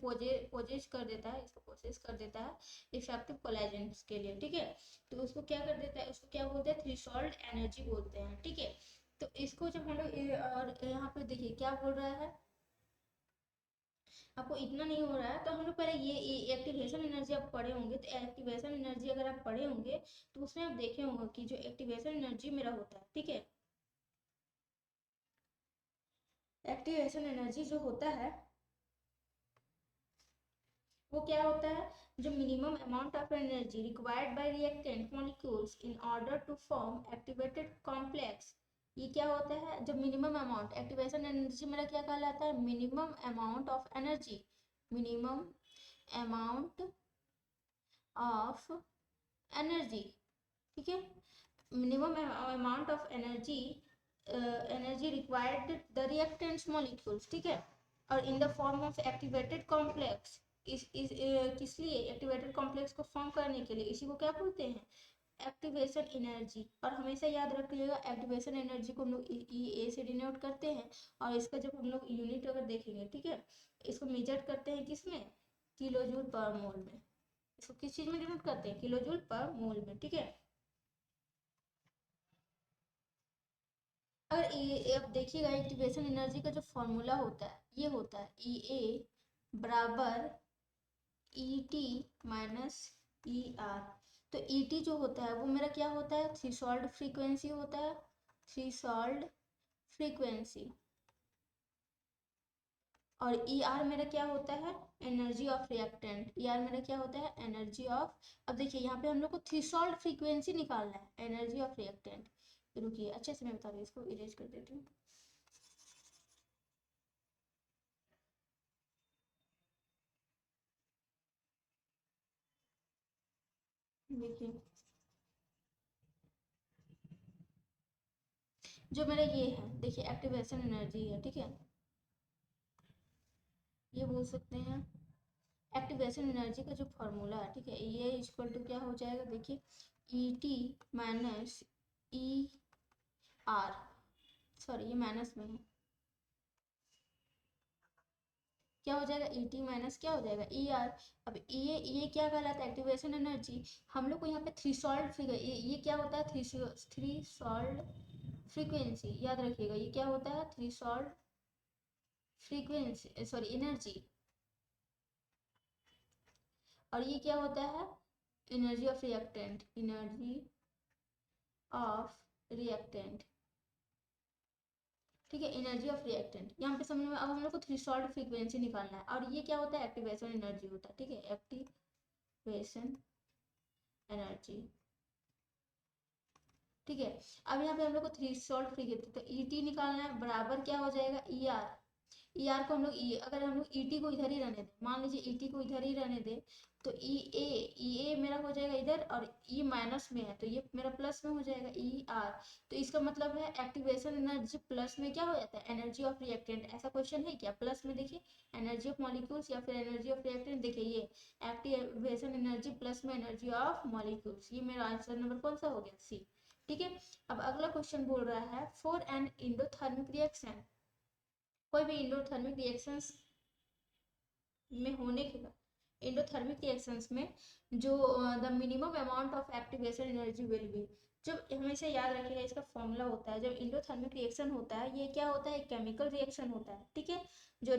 पोजेस कर देता है, इसको पोसेस कर देता है इफेक्टिव कोलेजेंस के लिए, ठीक है। तो उसको क्या कर देता है, उसको क्या बोलते हैं, थ्रेशोल्ड एनर्जी बोलते हैं, ठीक है। तो इसको जब हम लोग और यहाँ पे देखिए क्या बोल रहा है, आपको इतना नहीं हो रहा है तो हम लोग पहले ये एक्टिवेशन एनर्जी आप पढ़े होंगे, तो एक्टिवेशन एनर्जी अगर आप पढ़े होंगे तो उसमें आप देखे होंगे कि जो एक्टिवेशन एनर्जी मेरा होता है, ठीक है, एक्टिवेशन एनर्जी जो होता है वो क्या होता है, जो minimum amount of energy required by reactant molecules in order to form activated complex, ये क्या होता है, जब मिनिमम अमाउंट, एक्टिवेशन एनर्जी मेरा क्या कहलाता है, minimum amount of energy, minimum amount of energy, ठीक है, minimum amount of energy, energy required the reactants molecules, ठीक है, और in the form of activated complex, किस लिए, एक्टिवेटेड कॉम्प्लेक्स को फॉर्म करने के लिए, इसी को क्या बोलते हैं, एक्टिवेशन एनर्जी। और हमेशा याद रखिएगा एक्टिवेशन एनर्जी को हम लोग ई ए से डिनोट करते हैं, और इसका जब हम लोग यूनिट अगर देखेंगे, ठीक है, इसको मेजर करते हैं किसमें, किलो जूल पर मोल में, इसको किस चीज में डिनोट करते हैं, किलो जूल पर मोल में, ठीक है। अगर ये अब देखिएगा एक्टिवेशन एनर्जी का जो फॉर्मूला होता है ये होता है ई ए बराबर E T minus E R. तो ई टी जो होता है वो मेरा क्या होता है, थ्रेशोल्ड फ्रीक्वेंसी होता है, थ्रेशोल्ड फ्रीक्वेंसी, और ई आर मेरा क्या होता है, energy of reactant, E R मेरा क्या होता है, एनर्जी ऑफ, अब देखिए यहाँ पे हम लोग को थ्रेशोल्ड फ्रीक्वेंसी निकालना है, एनर्जी ऑफ रिएक्टेंट, रुकिए अच्छे से मैं बता रही हूँ, इसको इरेज कर देती हूँ। देखिए जो मेरा ये है, देखिए एक्टिवेशन एनर्जी है, ठीक है, ये बोल सकते हैं एक्टिवेशन एनर्जी का जो फॉर्मूला है, ठीक है, ये इक्वल टू क्या हो जाएगा, देखिए E T minus E R, sorry ये माइनस में है, क्या हो जाएगा, ई टी माइनस क्या हो जाएगा, ई आर। अब ये क्या कहलाता है, एक्टिवेशन एनर्जी, हम लोग को यहाँ पे थ्रेशोल्ड फिगर, ये क्या होता है, थ्रेशोल्ड फ्रीक्वेंसी, याद रखिएगा ये क्या होता है, थ्रेशोल्ड फ्रीक्वेंसी, सॉरी एनर्जी, और ये क्या होता है, energy of reactant, energy of reactant, ठीक है, एनर्जी ऑफ रिएक्टेंट, यहाँ पे समझ में, अब हम लोग को थ्रेशोल्ड फ्रीक्वेंसी निकालना है, और ये क्या होता है, एक्टिवेशन एनर्जी होता है, ठीक है, एक्टिवेशन एनर्जी, ठीक है। अब यहाँ पे हम लोग को थ्रेशोल्ड फ्रीक्वेंसी, तो ई टी निकालना है, बराबर क्या हो जाएगा, ई आर, ई आर को हम लोग अगर हम लोग ई टी को इधर ही रहने दें, मान लीजिए ई टी को इधर ही रहने दें, तो ई ए मेरा हो जाएगा इधर, और ई माइनस में है तो ये मेरा प्लस में हो जाएगा ई आर। तो इसका मतलब है एक्टिवेशन एनर्जी प्लस में क्या हो जाता है, एनर्जी ऑफ रिएक्टेंट, ऐसा क्वेश्चन है क्या, प्लस में देखिए एनर्जी ऑफ मॉलिक्यूल्स या फिर एनर्जी ऑफ रिएक्टेंट, देखिए ये एक्टिवेशन एनर्जी प्लस में एनर्जी ऑफ मॉलिक्यूल्स, ये मेरा आंसर नंबर कौन सा हो गया, सी, ठीक है। अब अगला क्वेश्चन बोल रहा है फॉर एन इंडोथर्मिक रिएक्शन, कोई भी इंडोथर्मिक रिएक्शंस में होने के बाद, इंडोथर्मिक रिएक्शंस में जो the minimum amount of activation energy will be, जब हमेशा याद रखिएगा इसका फॉर्मूला होता है, जब इंडोथर्मिक रिएक्शन होता है ये क्या होता है, केमिकल रिएक्शन होता है, ठीक है, जो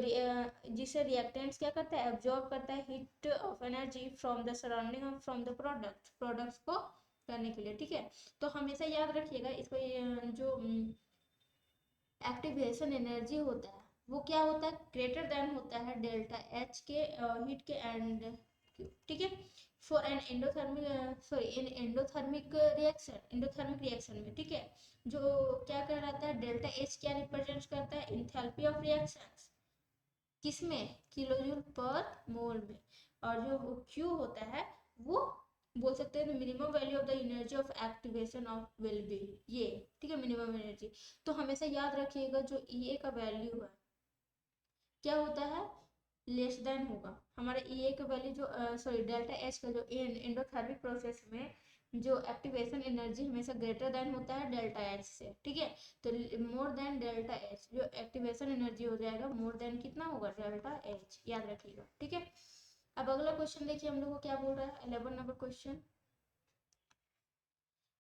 जिसे रिएक्टेंट्स क्या करता है, एब्जॉर्ब करता है heat of energy from the surrounding और फ्रॉम द प्रोडक्ट्स को करने के लिए, ठीक है। तो हमेशा याद रखिएगा इसको, जो एक्टिवेशन एनर्जी होता है वो क्या होता है, ग्रेटर देन होता है डेल्टा एच के हीट के एंड, ठीक है, for an endothermic, sorry in endothermic reaction में, ठीक है, जो क्या कहलाता है, डेल्टा एच क्या रिप्रेजेंट करता है, इंथैल्पी ऑफ रिएक्शंस, किसमें, किलोजूल पर मोल में, और जो क्यू होता है वो बोल सकते हैं minimum value of the energy of activation of will be ये, ठीक है, मिनिमम एनर्जी। तो हमेशा याद रखिएगा जो ई ए का वैल्यू है क्या होता है, लेस देन होगा हमारा ई ए का वैल्यू जो सॉरी डेल्टा एच का जो एंडोथर्मिक प्रोसेस में जो एक्टिवेशन एनर्जी हमेशा ग्रेटर देन होता है डेल्टा एच से, ठीक है। तो मोर देन डेल्टा एच जो एक्टिवेशन एनर्जी हो जाएगा मोर देन कितना होगा, डेल्टा एच, याद रखिएगा, ठीक है। अब अगला क्वेश्चन देखिए हम लोग को क्या बोल रहा है, 11 नंबर क्वेश्चन।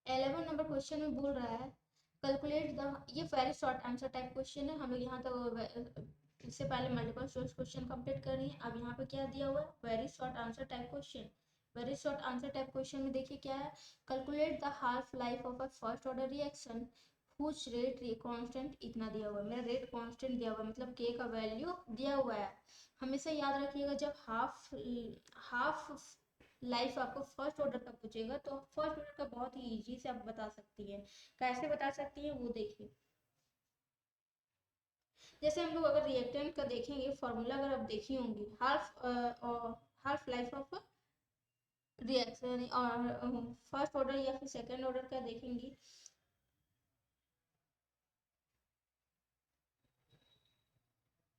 11 नंबर क्वेश्चन में बोल रहा है कैलकुलेट द, ये very short answer type question है, हमें यहाँ तो इससे पहले मल्टीपल चॉइस क्वेश्चन कंप्लीट करनी है। अब यहाँ पे क्या दिया हुआ है, very short answer type question. Very short answer type question में देखिए क्या है, calculate the half life of a first order reaction हुच rate constant, इतना दिया हुआ है, मेरा रेट कांस्टेंट दिया हुआ है मतलब के का वैल्यू दिया हुआ है। हमेशा याद रखिएगा जब हाफ हाफ लाइफ आपको फर्स्ट ऑर्डर का पूछेगा तो फर्स्ट ऑर्डर का बहुत ही इजी से आप बता सकती हैं। कैसे बता सकती हैं वो देखिए, जैसे हम लोग अगर रिएक्टेंट का देखेंगे फॉर्मूला, अगर आप देखी होंगी हाफ लाइफ ऑफ रिएक्शन और फर्स्ट ऑर्डर या फिर सेकेंड ऑर्डर का देखेंगी,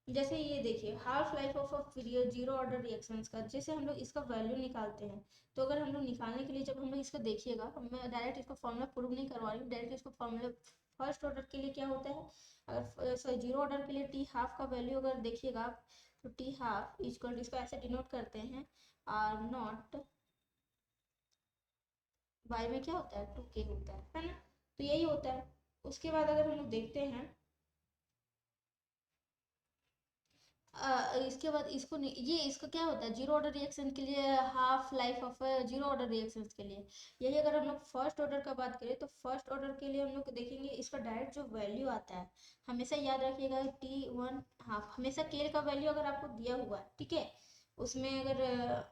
जैसे ये देखिए half life of zero order reactions का, जैसे हम लोग इसका वैल्यू निकालते हैं, तो अगर हम लोग निकालने के लिए जब हम लोग इसको देखिएगा, मैं डायरेक्ट इसका फॉर्मूला प्रूव नहीं करवा रही हूँ, डायरेक्ट इसको फॉर्मूला फर्स्ट ऑर्डर के लिए क्या होता है, अगर सॉरी जीरो ऑर्डर के लिए टी हाफ का वैल्यू अगर देखिएगा आप, तो टी हाफ इक्वल इसको ऐसे डिनोट करते हैं आर नॉट बाई में क्या होता है 2k होता है ना, तो यही होता है। उसके बाद अगर हम लोग देखते हैं इसके बाद इसको ये इसका क्या होता है जीरो ऑर्डर रिएक्शन के लिए, half life of zero order reaction के लिए। यही अगर हम लोग फर्स्ट ऑर्डर का बात करें तो फर्स्ट ऑर्डर के लिए हम लोग देखेंगे इसका डायरेक्ट जो वैल्यू आता है, हमेशा याद रखिएगा T1 हाफ, हमेशा के का वैल्यू अगर आपको दिया हुआ है, ठीक है, उसमें अगर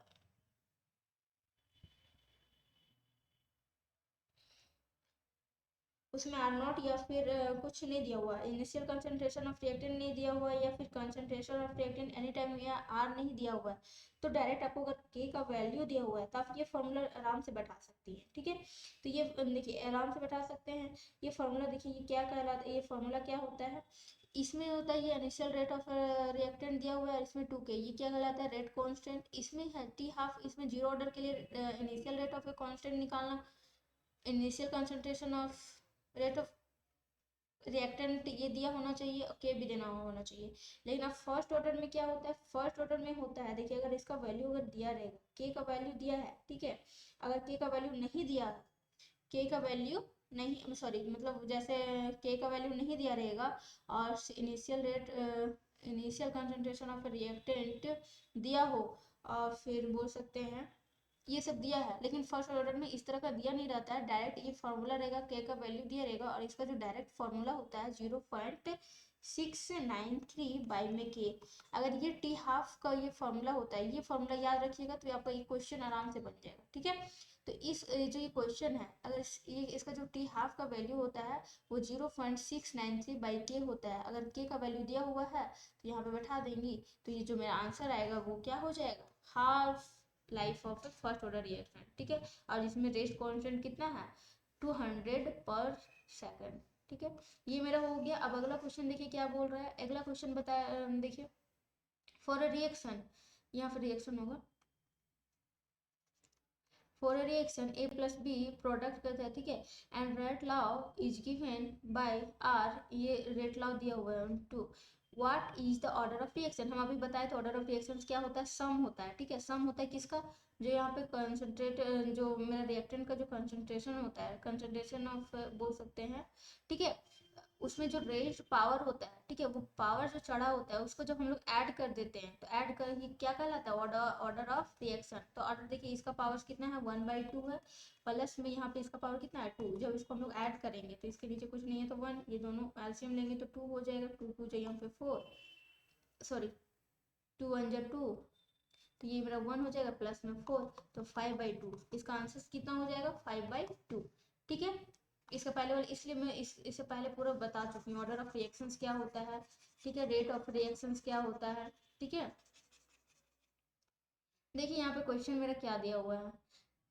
उसमें आर नॉट या फिर कुछ नहीं दिया हुआ, इनिशियल कंसंट्रेशन ऑफ रिएक्टेंट नहीं दिया हुआ है या फिर concentration of reactant any time या आर नहीं दिया हुआ है, तो डायरेक्ट आपको अगर के का वैल्यू दिया हुआ है तो आप ये फॉर्मूला आराम से बैठा सकती है, ठीक है। तो ये देखिए आराम से बैठा सकते हैं, ये फॉर्मूला देखिए ये क्या कहलाता है, ये फॉर्मूला क्या होता है, इसमें होता है ये इनिशियल रेट ऑफ रिएक्टेंट दिया हुआ है, इसमें 2k, ये क्या कहलाता है रेट कांस्टेंट, इसमें है टी हाफ, इसमें जीरो ऑर्डर के लिए initial rate of a constant निकालना, initial concentration of rate of reactant ये दिया होना चाहिए, के भी देना होना चाहिए। लेकिन अब फर्स्ट ऑर्डर में क्या होता है, फर्स्ट ऑर्डर में होता है देखिए अगर इसका वैल्यू अगर दिया रहेगा, के का वैल्यू दिया है, ठीक है, अगर के का वैल्यू नहीं दिया, के का वैल्यू नहीं सॉरी मतलब जैसे के का वैल्यू नहीं दिया रहेगा और initial rate initial concentration of reactant दिया हो, और फिर बोल सकते हैं ये सब दिया है, लेकिन फर्स्ट ऑर्डर में इस तरह का दिया नहीं रहता है, डायरेक्ट ये फॉर्मूला रहेगा, के का वैल्यू दिया रहेगा और इसका जो डायरेक्ट फॉर्मूला होता है 0.693 बाई में के। अगर ये टी हाफ का ये फॉर्मूला होता है, ये फॉर्मूला याद रखिएगा तो आपका ये क्वेश्चन आराम से बन जाएगा, ठीक है। तो इस जो ये क्वेश्चन है अगर ये इसका जो टी हाफ का वैल्यू होता है वो 0.693 बाई के होता है, अगर के का वैल्यू दिया हुआ है तो यहाँ पे बैठा देंगी, तो ये जो मेरा आंसर आएगा वो क्या हो जाएगा, half life of first order reaction, ठीक है। और इसमें रेस्ट कांस्टेंट कितना है 200 पर सेकंड, ठीक है। ये मेरा हो गया। अब अगला क्वेश्चन देखिए क्या बोल रहा है, अगला क्वेश्चन बता देखिए, फॉर अ रिएक्शन, यहाँ पर रिएक्शन होगा, for a reaction A plus B product करता है, ठीक है, and rate law is given by R, ये रेट लॉ दिया हुआ है to, what is the order of reaction, हम अभी बताए तो ऑर्डर ऑफ रिएक्शन क्या होता है, सम होता है, ठीक है, सम होता है किसका, जो यहाँ पे कंसंट्रेट जो मेरा रिएक्टेंट का जो कंसंट्रेशन होता है, कंसंट्रेशन ऑफ बोल सकते हैं, ठीक है, उसमें जो रेज पावर होता है, ठीक है, वो पावर जो चढ़ा होता है उसको जब हम लोग ऐड कर देते हैं तो ऐड कर ये क्या कहलाता है, ऑर्डर ऑर्डर ऑफ रिएक्शन। तो ऑर्डर देखिए इसका पावर कितना है 1/2 है, प्लस में यहाँ पे इसका पावर कितना है 2, जब इसको हम लोग ऐड करेंगे तो इसके नीचे कुछ नहीं है तो 1, ये दोनों एलसीएम लेंगे तो 2 हो जाएगा, 2 2 यहाँ पे 4 सॉरी 2 1 जा 2, तो ये मेरा 1 हो जाएगा प्लस में 4, तो 5/2, इसका आंसर कितना हो जाएगा 5/2, ठीक है। इसका पहले वाले इसलिए मैं इससे पहले पूरा बता चुकी हूँ ऑर्डर ऑफ रिएक्शंस क्या होता है, ठीक है, रेट ऑफ रिएक्शंस क्या होता है, ठीक है। देखिए यहाँ पे क्वेश्चन मेरा क्या दिया हुआ है,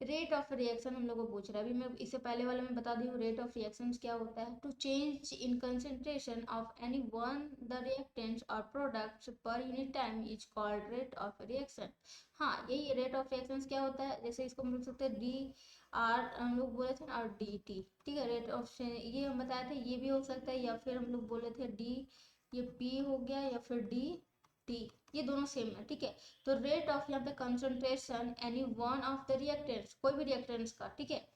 रेट ऑफ रिएक्शन हम लोग को पूछ रहा है। अभी मैं इससे पहले वाले में बता दी हूँ रेट ऑफ रिएक्शन क्या होता है। To change in concentration of any one the reactants और प्रोडक्ट्स पर unit time is called rate of reaction. हाँ, यही रेट ऑफ रिएक्शन क्या होता है। जैसे इसको हम लोग सकते हैं डी आर हम लोग बोले थे और डी टी, ठीक है। रेट ऑफ ये हम बताए थे, ये भी हो सकता है, या फिर हम लोग बोले थे डी, ये पी हो गया, या फिर डी टी, ये दोनों सेम है, ठीक है। तो रेट ऑफ यहाँ पे concentration any one of the reactants, कोई भी रिएक्टेंट्स का, ठीक है,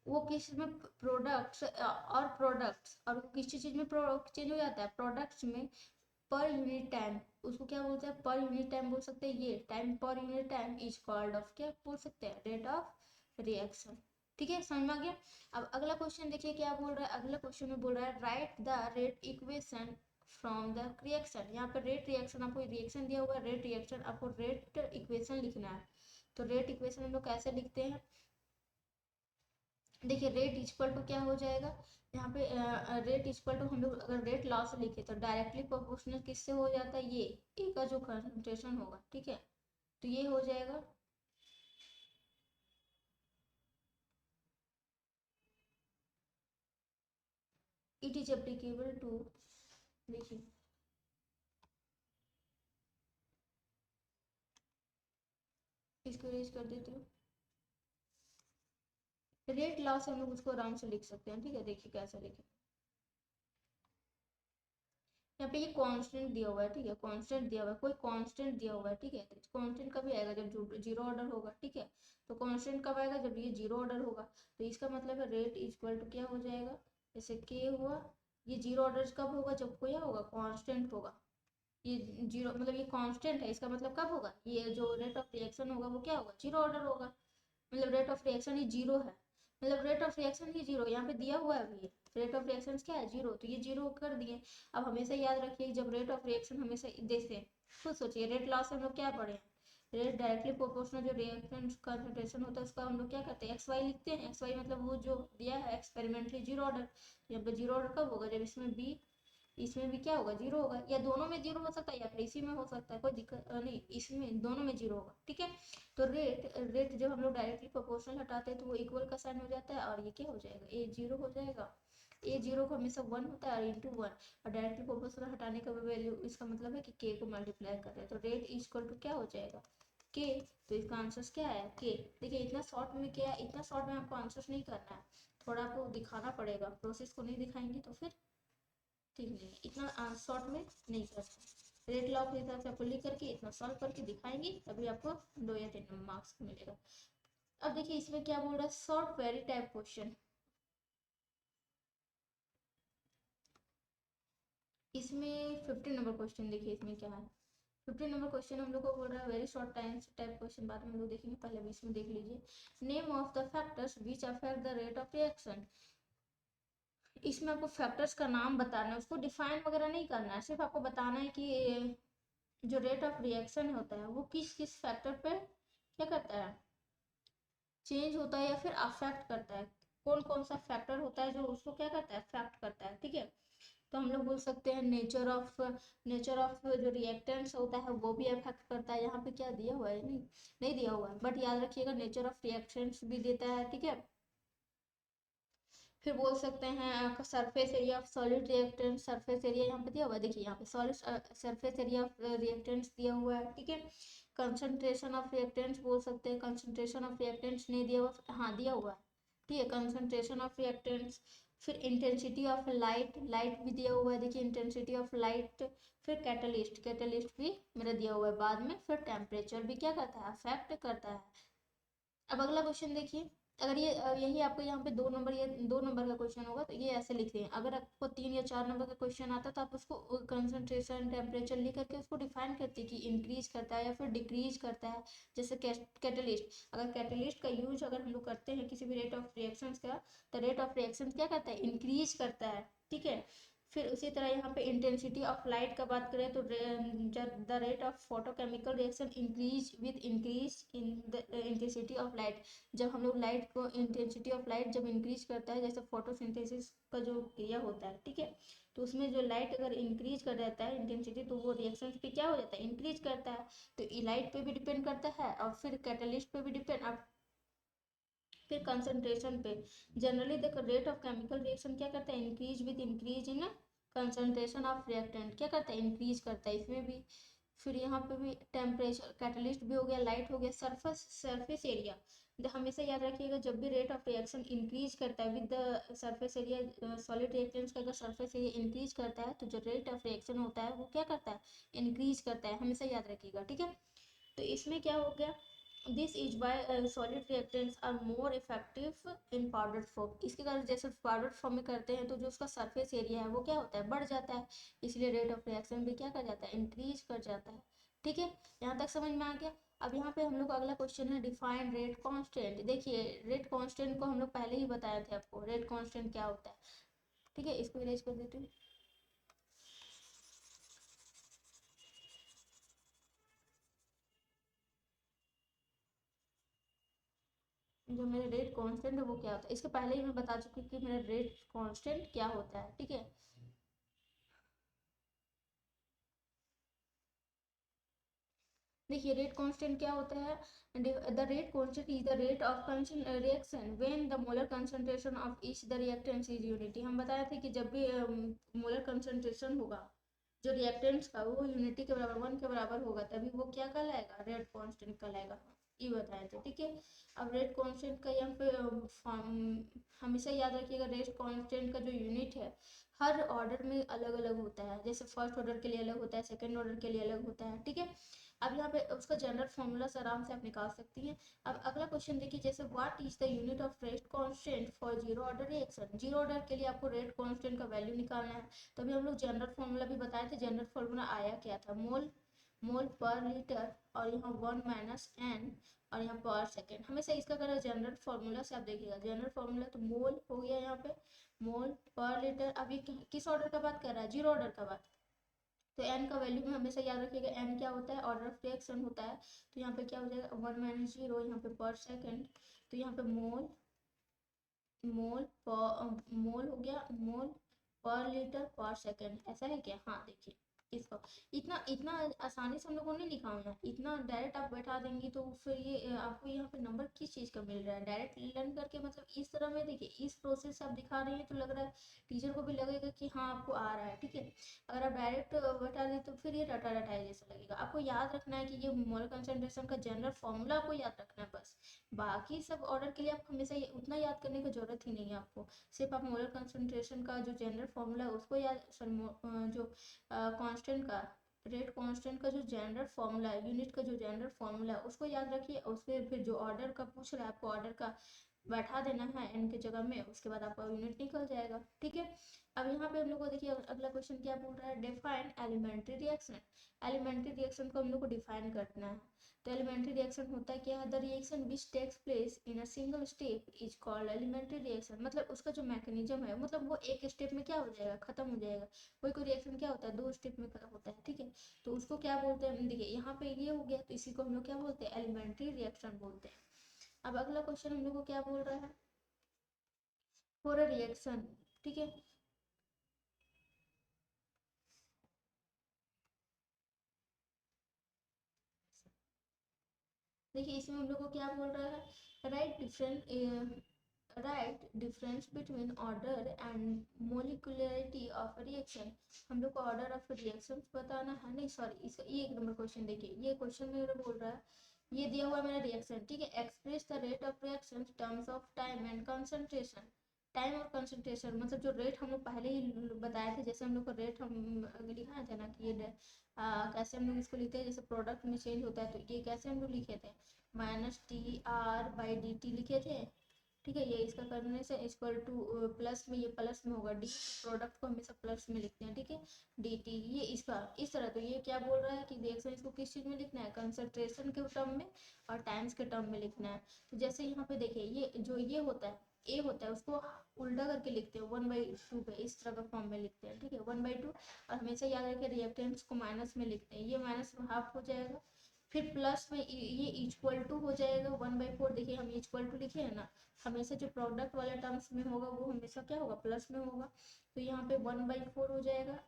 वो किस में प्रोडक्ट्स और किस चीज में चेंज हो जाता है, प्रोडक्ट्स में पर यूनिट टाइम, उसको क्या बोलते हैं, पर यूनिट टाइम बोल सकते हैं। ये टाइम पर unit time is called off, क्या बोल सकते हैं, रेट ऑफ रिएक्शन। ठीक है, समझ में आ गया। अब अगला क्वेश्चन देखिए क्या बोल रहा है। अगला क्वेश्चन में बोल रहा है right the rate equation from the reaction. यहाँ पर रेट रिएक्शन, आपको रिएक्शन दिया हुआ है, रेट रिएक्शन, आपको रेट इक्वेशन लिखना है। तो रेट इक्वेशन हम लोग कैसे लिखते हैं, देखिए रेट इक्वल टू क्या हो जाएगा यहाँ पे, रेट इक्वल टू हम लोग अगर रेट लॉ से लिखे तो डायरेक्टली प्रोपोर्शनल किससे हो जाता है, ये ए का जो कंसंट्रेशन होगा, ठीक है। तो ये हो जाएगा, इट इज एप्लीकेबल टू, देखिए इसको रेज कर देती हूँ। रेट लॉ से हम लोग उसको आराम से लिख सकते हैं, ठीक है। देखिए कैसे लिखें, यहाँ पे ये कांस्टेंट दिया हुआ है, ठीक है, कांस्टेंट दिया हुआ है, कोई कांस्टेंट दिया हुआ है, ठीक है। कांस्टेंट कभी आएगा जब जीरो ऑर्डर होगा, ठीक है। तो कांस्टेंट कब आएगा, जब ये जीरो ऑर्डर होगा। तो इसका मतलब है रेट इक्वल टू क्या हो जाएगा, जैसे के हुआ, ये जीरो ऑर्डर कब होगा, जब कोई होगा कांस्टेंट होगा। ये जीरो मतलब ये कांस्टेंट है, इसका मतलब कब होगा, ये जो रेट ऑफ रिएक्शन होगा वो क्या होगा, जीरो ऑर्डर होगा। मतलब rate of reaction he zero है, मतलब rate of reaction he zero, यहाँ पे दिया हुआ है अभी रेट ऑफ रिएक्शन क्या है, जीरो, तो ये जीरो कर दिए। अब हमेशा याद रखिए जब रेट ऑफ रिएक्शन हमेशा जैसे खुद सोचिए, रेट लॉ से हम लोग क्या पढ़े हैं, रेट डायरेक्टली प्रोपोर्शनल जो रिएक्टेंट कंसंट्रेशन होता है उसका हम लोग क्या करते हैं, एक्स वाई लिखते हैं। एक्स वाई मतलब वो जो दिया है एक्सपेरिमेंटली जीरो ऑर्डर। यहाँ पे जीरो ऑर्डर कब होगा, जब इसमें बी, इसमें भी क्या होगा, जीरो होगा, या दोनों में जीरो हो सकता है, या फिर इसी में हो सकता है, कोई दिक्कत नहीं, इसमें दोनों में जीरो होगा, ठीक है। तो रेट रेट जब हम लोग डायरेक्टली प्रोपोर्शनल हटाते हैं तो वो इक्वल का साइन हो जाता है, और ये क्या हो जाएगा, ए जीरो हो जाएगा। ए जीरो को हमेशा वन होता है और इंटू वन, और डायरेक्टली प्रोपोर्शनल हटाने का वैल्यू, इसका मतलब है कि के को मल्टीप्लाई कर रहे हैं, तो रेट इक्वल टू क्या हो जाएगा, के। तो इसका आंसर क्या है, के। देखिए इतना शॉर्ट में क्या है, इतना शॉर्ट में आपको आंसर नहीं करना है, थोड़ा आपको दिखाना पड़ेगा, प्रोसेस को नहीं दिखाएंगे तो फिर ठीक नहीं, इतना शॉर्ट में नहीं करते। रेट लॉ के हिसाब से आपको लिख करके इतना सॉल्व करके दिखाएंगे, तभी आपको 2 या 3 मार्क्स मिलेगा। अब देखिए इसमें क्या बोल रहा है, शॉर्ट क्वेरी टाइप क्वेश्चन। इसमें 15 नंबर क्वेश्चन, देखिए इसमें क्या है। 15 नंबर क्वेश्चन हम लोग को बोल रहा है very short time type question, बाद में हम लोग देखेंगे, पहले अभी इसमें देख लीजिए। Name of the factors which affect the rate of reaction. इसमें आपको फैक्टर्स का नाम बताना है, उसको डिफाइन वगैरह नहीं करना है, सिर्फ आपको बताना है कि जो रेट ऑफ रिएक्शन होता है वो किस किस फैक्टर पे क्या करता है, चेंज होता है या फिर अफेक्ट करता है। कौन कौन सा फैक्टर होता है जो उसको क्या करता है, अफेक्ट करता है, ठीक है। तो हम लोग बोल सकते हैं नेचर ऑफ जो रिएक्टेंट्स होता है वो भी अफेक्ट करता है। यहाँ पे क्या दिया हुआ है, नहीं नहीं दिया हुआ है, बट याद रखिएगा नेचर ऑफ रिएक्टेंट्स भी देता है, ठीक है। फिर बोल सकते हैं surface area of solid reactant, surface area यहाँ पे दिया हुआ है, देखिए यहाँ पे solid surface area of reactants दिया हुआ है, ठीक है। कंसंट्रेशन ऑफ रिएक्टेंट्स बोल सकते हैं, कंसंट्रेशन ऑफ रिएक्टेंट्स नहीं दिया हुआ, हाँ दिया हुआ है, ठीक है, कंसंट्रेशन ऑफ रिएक्टेंट्स। फिर इंटेंसिटी ऑफ लाइट, लाइट भी दिया हुआ है, देखिए इंटेंसिटी ऑफ लाइट। फिर कैटलिस्ट, कैटलिस्ट भी मेरा दिया हुआ है बाद में। फिर टेम्परेचर भी क्या करता है, अफेक्ट करता है। अब अगला क्वेश्चन देखिए, अगर ये यही आपको यहाँ पे 2 नंबर, ये 2 नंबर का क्वेश्चन होगा तो ये ऐसे लिखते हैं। अगर आपको 3 या 4 नंबर का क्वेश्चन आता तो आप उसको कंसंट्रेशन टेम्परेचर लिख करके उसको डिफाइन करते कि इंक्रीज करता है या फिर डिक्रीज करता है। जैसे कैटलिस्ट, अगर कैटलिस्ट का यूज अगर हम लोग करते हैं किसी भी रेट ऑफ रिएक्शन का, तो रेट ऑफ रिएक्शन क्या करता है, इंक्रीज करता है, ठीक है। फिर उसी तरह यहाँ पे इंटेंसिटी ऑफ लाइट का बात करें तो the rate of photochemical reaction increase with increase in the intensity of light. जब हम लोग लाइट को, इंटेंसिटी ऑफ लाइट जब इंक्रीज करता है, जैसे फोटोसिंथेसिस का जो क्रिया होता है, ठीक है, तो उसमें जो लाइट अगर इंक्रीज कर जाता है इंटेंसिटी, तो वो रिएक्शन पे क्या हो जाता है, इंक्रीज करता है। तो लाइट पे भी डिपेंड करता है और फिर कैटलिस्ट पे भी डिपेंड। फिर कंसंट्रेशन पे जनरली देखो रेट ऑफ केमिकल रिएक्शन क्या करता है, increase with increase in concentration of reactant, क्या करता है, इंक्रीज करता है इसमें भी। फिर यहाँ पे भी टेम्परेचर, कैटलिस्ट भी हो गया, लाइट हो गया, सरफेस सरफेस एरिया। हमेशा याद रखिएगा जब भी रेट ऑफ रिएक्शन इंक्रीज करता है with the surface area, solid reactants का अगर सरफेस एरिया इंक्रीज करता है तो जो रेट ऑफ रिएक्शन होता है वो क्या करता है, इंक्रीज करता है, हमेशा याद रखिएगा, ठीक है। तो इसमें क्या हो गया, this is why solid reactants are more effective in powder form, इसके कारण जैसे पाउडर फॉर्म में करते हैं तो जो उसका सरफेस एरिया है वो क्या होता है, बढ़ जाता है, इसलिए रेट ऑफ रिएक्शन भी क्या कर जाता है, इंक्रीज कर जाता है, ठीक है। यहाँ तक समझ में आ गया। अब यहाँ पे हम लोग अगला क्वेश्चन है डिफाइन रेट कांस्टेंट। देखिए रेट कांस्टेंट को हम लोग पहले ही बताए थे आपको, रेट कांस्टेंट क्या होता है, ठीक है, इसको इरेज कर देती हूँ। जो मेरा रेट कांस्टेंट है वो क्या होता है, इसके पहले ही मैं बता चुकी कि मेरा रेट कांस्टेंट क्या होता है, ठीक है। देखिए रेट कांस्टेंट क्या होता है, the rate constant is the rate of reaction when the molar concentration of each the reactants is unity. हम बताए थे कि जब भी मोलर कंसंट्रेशन होगा जो रिएक्टेंट्स का वो यूनिटी के बराबर, 1 के बराबर होगा, तभी वो क्या कहलाएगा, रेट कांस्टेंट कहलाएगा, ये बताए थे, ठीक है। अब रेट कांस्टेंट का यहाँ पे फॉर्म हमेशा याद रखिएगा, रेट कांस्टेंट का जो यूनिट है हर ऑर्डर में अलग अलग होता है, जैसे फर्स्ट ऑर्डर के लिए अलग होता है, सेकेंड ऑर्डर के लिए अलग होता है, ठीक है। अब यहाँ पे उसका जनरल फॉर्मूला आराम से आप निकाल सकती हैं। अब अगला क्वेश्चन देखिए, जैसे what is the unit of rate constant for zero order reaction, zero order के लिए आपको रेट कांस्टेंट का वैल्यू निकालना है। तभी हम लोग जनरल फॉर्मूला भी बताए थे, जनरल फॉर्मूला आया क्या था, मोल मोल पर लीटर, और यहाँ 1 माइनस एन, और यहाँ पर सेकेंड, हमेशा इसका अगर जनरल फॉर्मूला से आप देखिएगा, जनरल फॉर्मूला तो मोल हो गया यहाँ पे, मोल पर लीटर। अब ये किस ऑर्डर का बात कर रहा है, जीरो ऑर्डर का बात, तो एन का वैल्यू में हमेशा याद रखिएगा, एन क्या होता है, ऑर्डर ऑफ रिएक्शन होता है, तो यहाँ पे क्या हो जाएगा 1 माइनस जीरो, यहाँ पे पर सेकेंड, तो यहाँ पे मोल मोल पर मोल हो गया, मोल पर लीटर पर सेकेंड, ऐसा है क्या, हाँ देखिए इसको इतना इतना आसानी से हम लोगों ने निकालना है, इतना डायरेक्ट आप बैठा देंगी तो फिर ये आपको यहाँ पे नंबर किस चीज़ का मिल रहा है, डायरेक्ट लर्न करके, मतलब इस तरह में देखिए इस प्रोसेस से आप दिखा रही हैं तो लग रहा है टीचर को भी लगेगा कि हाँ आपको आ रहा है, ठीक है। अगर आप डायरेक्ट बैठा दें तो फिर ये रटा रटाई जैसा लगेगा। आपको याद रखना है कि ये मोलर कंसंट्रेशन का जनरल फॉर्मूला आपको याद रखना है बस, बाकी सब ऑर्डर के लिए आप हमेशा उतना याद करने की जरूरत ही नहीं है आपको, सिर्फ आप मोलर कंसंट्रेशन का जो जनरल फॉर्मूला है उसको याद, जो कांस्टेंट का रेट कांस्टेंट का जो जनरल फॉर्मूला है, यूनिट का जो जनरल फॉर्मूला है उसको याद रखिए, और उसके फिर जो ऑर्डर का पूछ रहा है आपको ऑर्डर का बैठा देना है एन की जगह में, उसके बाद आपका यूनिट निकल जाएगा, ठीक है। अब यहाँ पे हम लोग को देखिए अगला क्वेश्चन क्या बोल रहा है, define elementary reaction. Elementary reaction को हम लोग को डिफाइन करना है। तो एलिमेंट्री रिएक्शन होता है क्या, the reaction which takes place in a single step is called elementary reaction, मतलब उसका जो मैकेनिज्म है, मतलब वो एक स्टेप में क्या हो जाएगा, खत्म हो जाएगा। कोई कोई रिएक्शन क्या होता है 2 स्टेप में खत्म होता है, ठीक है, तो उसको क्या बोलते हैं, देखिए यहाँ पे ये हो गया, तो इसी को हम लोग क्या बोलते हैं, एलिमेंट्री रिएक्शन बोलते हैं। अब अगला क्वेश्चन हम लोग को क्या बोल रहा है, फॉर अ रिएक्शन, ठीक है। देखिए इसमें हम लोग को क्या बोल रहा है, right difference between order and molecularity of reaction. हम लोग को ऑर्डर ऑफ रिएक्शन बताना है, नहीं सॉरी, इसका ये एक नंबर क्वेश्चन देखिए, ये क्वेश्चन मेरा बोल रहा है, ये दिया हुआ है मेरा रिएक्शन, ठीक है, express the rate of reaction terms of time and concentration. Time और कंसंट्रेशन मतलब जो रेट हम लोग पहले ही बताए थे, जैसे हम लोग का रेट हम लिखा था ना कि ये कैसे हम लोग इसको लिखते हैं, जैसे प्रोडक्ट में चेंज होता है तो ये कैसे हम लोग लिखे थे, minus T R by D T लिखे थे, ठीक है। ये इसका करने से इक्वल टू प्लस में, ये प्लस में होगा, डी प्रोडक्ट को हमेशा प्लस में लिखते हैं, ठीक है, डी टी, ये इसका इस तरह। तो ये क्या बोल रहा है कि रिएक्शन इसको किस चीज़ में लिखना है, कंसंट्रेशन के टर्म में और टाइम्स के टर्म में लिखना है। तो जैसे यहाँ पे देखिए ये जो ये होता है ए होता है उसको उल्टा करके लिखते हैं 1/2 पे, इस तरह का फॉर्म में लिखते हैं, ठीक है, 1/2। और हमेशा याद रखें रिएक्टेंट्स को माइनस में लिखते हैं, ये माइनस हाफ हो जाएगा, फिर प्लस में ये इक्वल टू हो जाएगा 1/4, देखिए हम इक्वल टू लिखे हैं ना, हमेशा जो प्रोडक्ट वाले टर्म्स में होगा वो हमेशा क्या होगा, प्लस में होगा, तो यहाँ पे 1/4 हो जाएगा।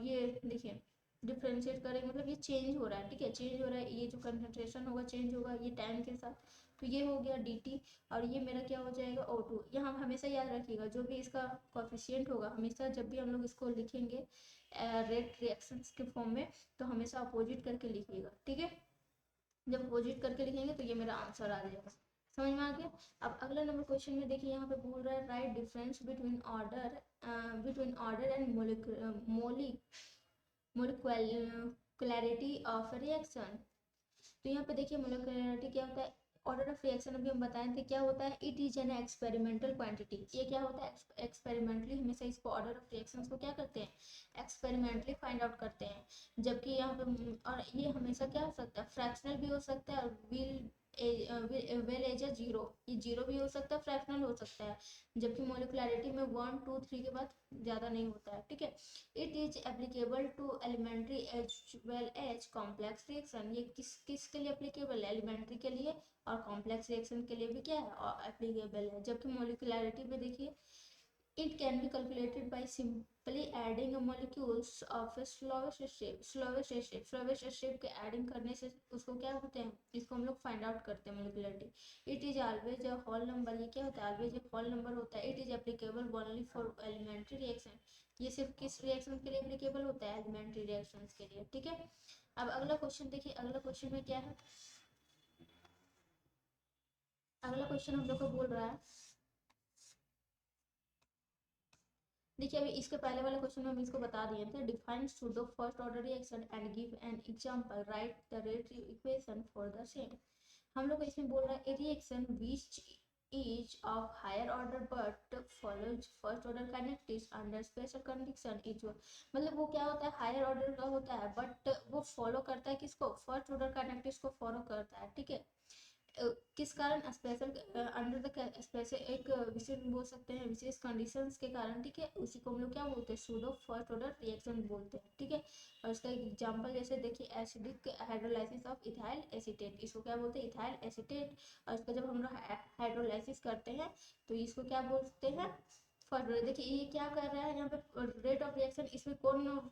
ये देखिए डिफ्रेंशिएट करेंगे मतलब ये चेंज हो रहा है, ठीक है, चेंज हो रहा है, ये जो कंसंट्रेशन होगा चेंज होगा ये टाइम के साथ, तो ये हो गया dt। और ये मेरा क्या हो जाएगा O2। यहाँ हमेशा याद रखिएगा जो भी इसका कोफिशिएंट होगा, हमेशा जब भी हम लोग इसको लिखेंगे रेट रिएक्शंस के फॉर्म में, तो हमेशा अपोजिट करके लिखिएगा, ठीक है। जब अपोजिट करके लिखेंगे तो ये मेरा आंसर आ जाएगा। समझ में आ गया। अब अगला नंबर क्वेश्चन में देखिए यहाँ पे बोल रहा है right difference between order and molecularity of reaction. तो यहाँ पे देखिए मोलिकुलरिटी क्या होता है, ऑर्डर ऑफ रिएक्शन अभी हम बताए थे क्या होता है, it is an experimental quantity. ये क्या होता है, एक्सपेरिमेंटली हमेशा इसको ऑर्डर ऑफ रिएक्शंस को क्या करते हैं, एक्सपेरिमेंटली फाइंड आउट करते हैं। जबकि यहाँ पे और ये हमेशा क्या हो सकता है, फ्रैक्शनल भी हो सकता है, और वेल एज ए जीरो, ये जीरो भी हो सकता है, फ्रैक्शनल हो सकता है। जबकि मोलिकुलरिटी में 1 2 3 के बाद ज़्यादा नहीं होता है, ठीक है। It is applicable to elementary as well as complex reaction. ये किसके लिए एप्लीकेबल है, एलिमेंट्री के लिए और कॉम्प्लेक्स रिएक्शन के लिए भी क्या है एप्लीकेबल है। जबकि मोलिकुलरिटी में देखिए it can be calculated by simply adding a molecules of a slowest shape के adding करने से उसको क्या होते हैं, इसको हम लोग फाइंड आउट करते हैं molecularity. It is always a whole number, ये क्या होता है, ऑलवेज एक होल नंबर होता है। It is applicable only for elementary reaction. ये सिर्फ किस रिएक्शन के लिए एप्लीकेबल होता है, एलिमेंट्री रिएक्शंस के लिए, ठीक है। अब अगला क्वेश्चन देखिए, अगला क्वेश्चन में क्या है, अगला क्वेश्चन हम लोग को बोल रहा है, देखिए अभी इसके पहले वाले क्वेश्चन में हम इसको बता दिए थे, define pseudo first order reaction and give an example, write the rate equation for the same. हम लोग इसमें बोल रहा है a reaction which is of higher order but follows first order kinetics under special condition is, मतलब वो क्या होता है, हायर ऑर्डर का होता है बट वो फॉलो करता है किसको, फर्स्ट ऑर्डर काइनेटिक्स को फॉलो करता है, ठीक है। किस कारण, स्पेशल अंडर द स्पेशल एक विशेष बोल सकते हैं, विशेष कंडीशंस के कारण, ठीक है। उसी को हम लोग क्या बोलते हैं, सूडो फर्स्ट ऑर्डर रिएक्शन बोलते हैं, ठीक है। और इसका एक एग्जांपल जैसे देखिए acidic hydrolysis of ethyl acetate, इसको क्या बोलते हैं, इथाइल एसीटेट। और इसका जब हम लोग हाइड्रोलाइसिस करते हैं तो इसको क्या बोलते हैं, फर्स्ट ऑर्डर। देखिए ये क्या कर रहा है यहाँ पे रेट ऑफ रिएक्शन, इसमें कौन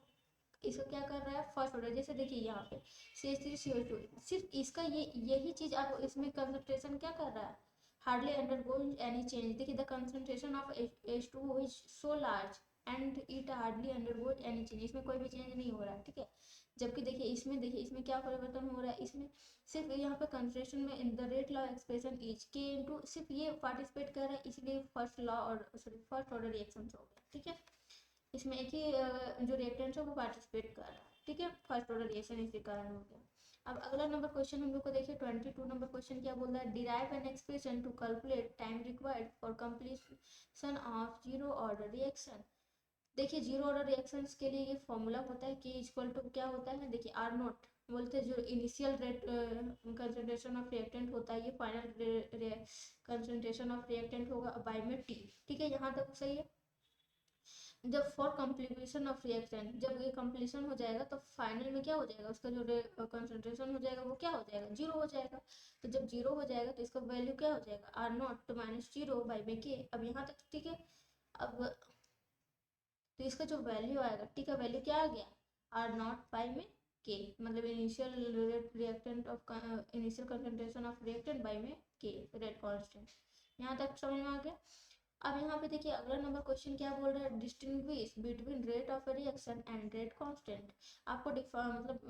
इसको क्या कर रहा है, फर्स्ट ऑर्डर। जैसे देखिए यहाँ पे CH3CO2, सिर्फ इसका यही चीज आप इसमें कंसंट्रेशन क्या कर रहा है, हार्डली अंडरगोइंग एनी चेंज। देखिए the concentration of H2O is so large and it hardly undergoes any change, इसमें कोई भी चेंज नहीं हो रहा है, ठीक है। जबकि देखिए इसमें क्या परिवर्तन हो रहा है, इसमें सिर्फ यहाँ पे कंसंट्रेशन में in the rate law expression is K into, सिर्फ ये पार्टिसिपेट कर रहा है, इसलिए फर्स्ट लॉ और सॉरी फर्स्ट ऑर्डर रिएक्शन हो गया, ठीक है। इसमें एक ही जो रिएक्टेंट है वो पार्टिसिपेट कर रहा है, ठीक है, फर्स्ट ऑर्डर रिएक्शन इसी कारण हो गया। अब अगला नंबर क्वेश्चन हम लोग को देखिए 22 नंबर क्वेश्चन क्या बोल रहा है, derive an expression to calculate time required for completion of zero order reaction. देखिए जीरो ऑर्डर रिएक्शंस के लिए ये फॉर्मूला होता है कि इक्वल टू क्या होता है, देखिए आर नोट बोलते हैं, जो initial rate concentration of reactant होता है, ये फाइनल कंसंट्रेशन ऑफ रिएक्टेंट होगा बाय में टी, ठीक है, यहाँ तक सही है। जब फॉर कंप्लीशन ऑफ रिएक्शन, जब ये कंप्लीशन हो जाएगा तो फाइनल में क्या हो जाएगा, उसका जो कंसंट्रेशन हो जाएगा वो क्या हो जाएगा, जीरो हो जाएगा। तो जब जीरो हो जाएगा तो इसका वैल्यू क्या हो जाएगा, R naught minus zero by में के। अब यहाँ तक ठीक है। अब तो इसका जो वैल्यू आएगा, ठीक है, वैल्यू क्या आ गया, आर नॉट बाई में के, मतलब initial reactant of initial concentration of reactant by में के रेट कांस्टेंट। यहाँ तक समझ में आ गया। अब यहाँ पे देखिए अगला नंबर क्वेश्चन क्या बोल रहा है, distinguish between rate of reaction and rate constant. आपको मतलब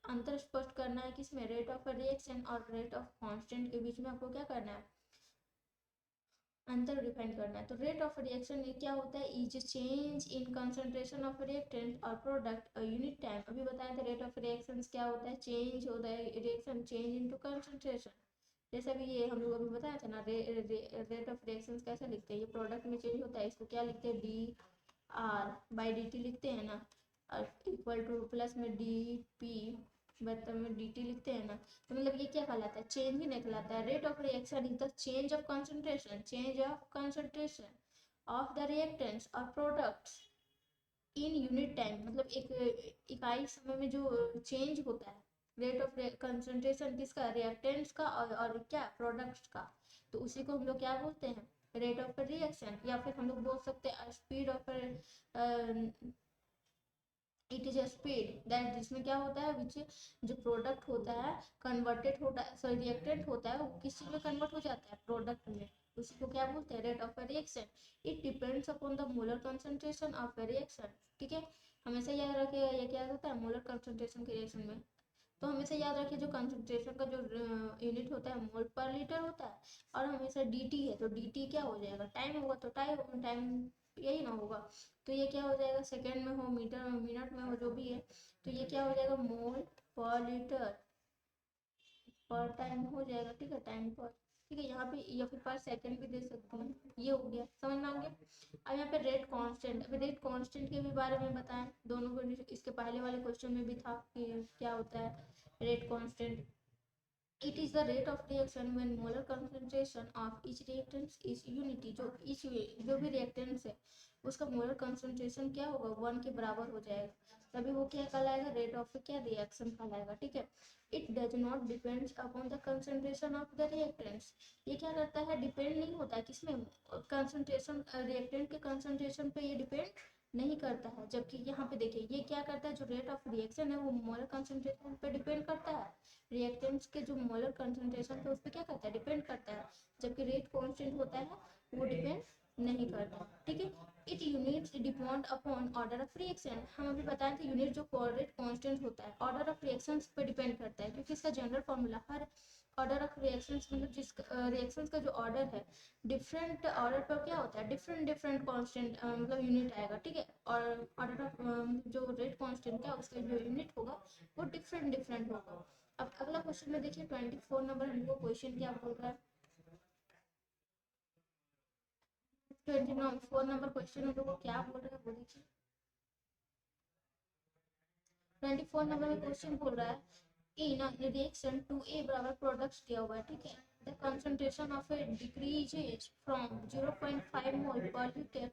अंतर स्पष्ट करना है किसमें, रेट ऑफ रिएक्शन और रेट ऑफ कांस्टेंट के बीच में आपको क्या करना है, अंतर डिफाइन करना है। तो रेट ऑफ रिएक्शन ये क्या होता है, is change in concentration of reactant और प्रोडक्ट यूनिट टाइम। अभी बताया था रेट ऑफ रिएक्शन क्या होता है, चेंज होता है रिएक्शन चेंज इनटू कंसंट्रेशन। जैसे अभी ये हम लोग अभी बताया था ना, रेट ऑफ रिएक्शन कैसे लिखते हैं, ये प्रोडक्ट में चेंज होता है, इसको क्या लिखते हैं, dR/dt लिखते हैं ना, और इक्वल टू प्लस में dP बर्तन में dt लिखते हैं ना। तो मतलब ये क्या कहलाता है, चेंज ही नहीं कहलाता है। Rate of reaction is the change of concentration of the reactants और प्रोडक्ट्स इन यूनिट टाइम, मतलब एक इकाई समय में जो चेंज होता है, रेट ऑफ कंसंट्रेशन किसका, रिएक्टेंट्स का और क्या, प्रोडक्ट्स का। तो उसी को हम लोग क्या बोलते हैं, रेट ऑफ रिएक्शन, या फिर हम लोग बोल सकते हैं speed of it is a speed that, जिसमें क्या होता है विच जो प्रोडक्ट होता है कन्वर्टेड होता है, सॉरी रिएक्टेंट होता है वो किस चीज में कन्वर्ट हो जाता है, प्रोडक्ट में, उसको क्या बोलते हैं, rate of reaction. It depends upon the molar concentration of reaction. ठीक है, हमेशा याद रखिएगा ये क्या होता है मोलर कंसंट्रेशन के रिएक्शन में। तो हमेशा याद रखिए जो कंसंट्रेशन का जो यूनिट होता है मोल पर लीटर होता है, और हमेशा dt है तो dt क्या हो जाएगा, टाइम होगा तो टाइम यही ना होगा। तो ये क्या हो जाएगा, सेकेंड में हो, मीटर में, मिनट में हो, जो भी है, तो ये क्या हो जाएगा मोल पर लीटर पर टाइम हो जाएगा। ठीक है, टाइम पर, ठीक है, यहाँ पे या फिर पर सेकंड भी दे सकते हैं। ये हो गया, समझ में आ गया। अब यहाँ पे रेट कांस्टेंट, अभी रेट कांस्टेंट के भी बारे में बताएं, दोनों को, इसके पहले वाले क्वेश्चन में भी था कि क्या होता है rate constant. It is the rate of reaction when molar concentration of each reactant is unity, जो भी reactants है उसका मोलर कंसंट्रेशन क्या होगा, 1 के बराबर हो जाएगा, तभी वो क्या कहलाएगा, रेट ऑफ क्या रिएक्शन कहलाएगा। ठीक है, it does not depends upon the concentration of the reactants. ये क्या करता है, डिपेंड नहीं होता है किसमें, कंसंट्रेशन, रिएक्टेंट के कंसंट्रेशन पे ये डिपेंड नहीं करता है। जबकि यहाँ पे देखिए ये क्या करता है, जो रेट ऑफ रिएक्शन है वो मोलर कंसंट्रेशन पे डिपेंड करता है, रिएक्टेंट्स के जो मोलर कंसंट्रेशन पे उस पर क्या करता है, डिपेंड करता है। जबकि रेट कांस्टेंट होता है वो डिपेंड नहीं करता। ठीक है, it units depend upon order of reaction. हम अभी बताए थे यूनिट जो रेट कांस्टेंट होता है ऑर्डर ऑफ रिएक्शंस पे डिपेंड करता है, क्योंकि इसका general formula her order of reactions मतलब जिस रिएक्शंस का जो ऑर्डर है, डिफरेंट ऑर्डर पर क्या होता है, डिफरेंट डिफरेंट कांस्टेंट मतलब यूनिट आएगा। ठीक है, और ऑर्डर ऑफ जो रेट कांस्टेंट का उसका जो यूनिट होगा वो डिफरेंट डिफरेंट होगा। अब अगला क्वेश्चन में देखिए 24 नंबर हमको क्वेश्चन क्या बोल रहा है, 24 नंबर क्वेश्चन हम लोग को क्या बोल रहा है वो देखिए। 24 नंबर में क्वेश्चन बोल रहा है इन रिएक्शन टू ए बराबर प्रोडक्ट्स दिया हुआ है। ठीक है, the concentration of A decreases from 0.5 mole per litre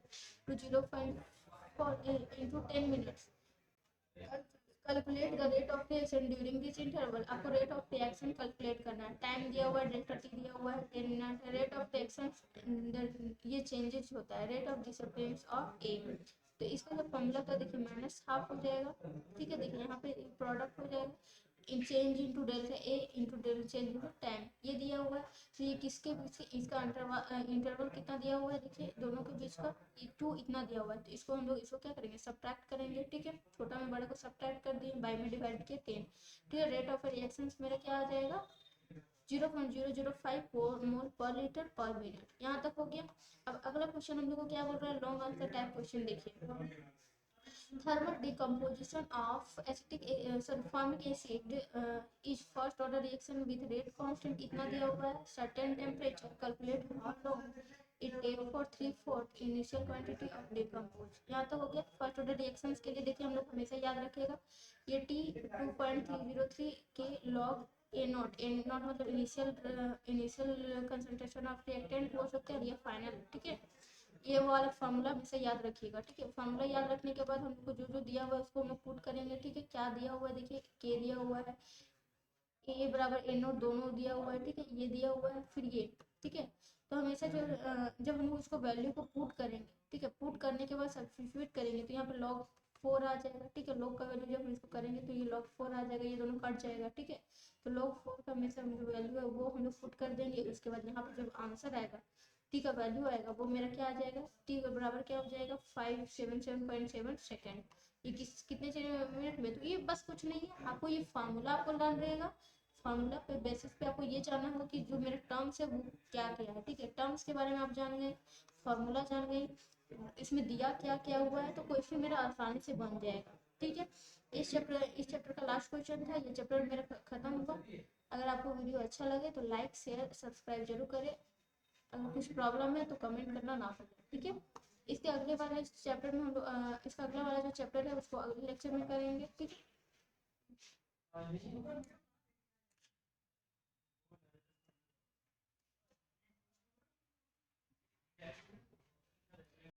to 0.4 into 10 minutes। Calculate the rate of reaction during this interval. आपको रेट ऑफ रिएक्शन कैलकुलेट करना है, टाइम दिया हुआ है, डेल्टा टी दिया हुआ है 10 मिनट, रेट ऑफ रिएक्शन ये चेंजेस होता है, रेट ऑफ डिसअपियरेंस ऑफ ए। तो इसका जो फॉर्मूला था देखिए माइनस हाफ हो जाएगा। ठीक है, देखिए यहाँ पे प्रोडक्ट हो जाएगा in change into delta a into delta change into time, ये दिया हुआ है। तो ये किसके बीच, इसका इंटरवल कितना दिया हुआ है, देखिए दोनों के बीच का 2 इतना दिया हुआ है। तो इसको हम लोग इसको क्या करेंगे, सब्ट्रैक्ट करेंगे। ठीक है, छोटा में बड़े को सब्ट्रैक्ट कर दिए, बाई में डिवाइड किए 10। ठीक है, रेट ऑफ रिएक्शन मेरा क्या आ जाएगा, 0.005 मोल पर लीटर पर मिनट। यहाँ तक हो गया। अब अगला क्वेश्चन हम लोग को क्या बोल रहा है, लॉन्ग आंसर टाइप क्वेश्चन देखिए। Thermal decomposition of sulfuric acid is first order reaction with rate constant कितना दिया हुआ है, certain temperature, calculate how long it take for 3/4 initial quantity of decompose। यहाँ तक हो गया। फर्स्ट ऑर्डर रिएक्शंस के लिए देखिए हम लोग हमेशा याद रखिएगा ये T 2.303 के log A not, A not मतलब इनिशियल कंसंट्रेशन ऑफ रिएक्टेंट हो सकते हैं, और ये फाइनल। ठीक है, ये वाला फॉर्मूला हमेशा याद रखिएगा। ठीक है, फॉर्मूला याद रखने के बाद हमको जो जो दिया हुआ है उसको हम लोग पुट करेंगे। ठीक है, क्या दिया हुआ है देखिए, के दिया हुआ है, ए बराबर ए नोट दोनों दिया हुआ है। ठीक है, ये दिया हुआ है, फिर ये। ठीक है, तो हमेशा जो जब हम लोग उसको वैल्यू को पुट करेंगे, ठीक है, पुट करने के बाद सब्स्टिट्यूट करेंगे तो यहाँ पे लॉग 4 आ जाएगा। ठीक है, लॉग का वैल्यू जब हम इसको करेंगे तो ये log 4 आ जाएगा, ये दोनों कट जाएगा। ठीक है, तो log 4 का हमेशा जो वैल्यू है वो हम लोग पुट कर देंगे। उसके बाद यहाँ पे जब आंसर आएगा, टी का वैल्यू आएगा, वो मेरा क्या आ जाएगा, टी के बराबर क्या हो जाएगा, 577.7 सेकेंड। ये कितने मिनट में, तो ये बस कुछ नहीं है, आपको ये फार्मूला आपको लर्न रहेगा। फार्मूला पे बेसिस पे आपको ये जानना होगा कि जो मेरे टर्म्स है वो क्या क्या है। ठीक है, टर्म्स के बारे में आप जान गए, फार्मूला जान गए, इसमें दिया क्या क्या हुआ है, तो क्वेश्चन मेरा आसानी से बन जाएगा। ठीक है, इस चैप्टर का लास्ट क्वेश्चन था, ये चैप्टर मेरा खत्म हुआ। अगर आपको वीडियो अच्छा लगे तो लाइक शेयर सब्सक्राइब जरूर करें। अगर कुछ प्रॉब्लम है तो कमेंट करना ना भूलें। ठीक है, इसके अगले वाले चैप्टर में हम लोग इसका अगला वाला जो चैप्टर है उसको अगले लेक्चर में करेंगे। ठीक है।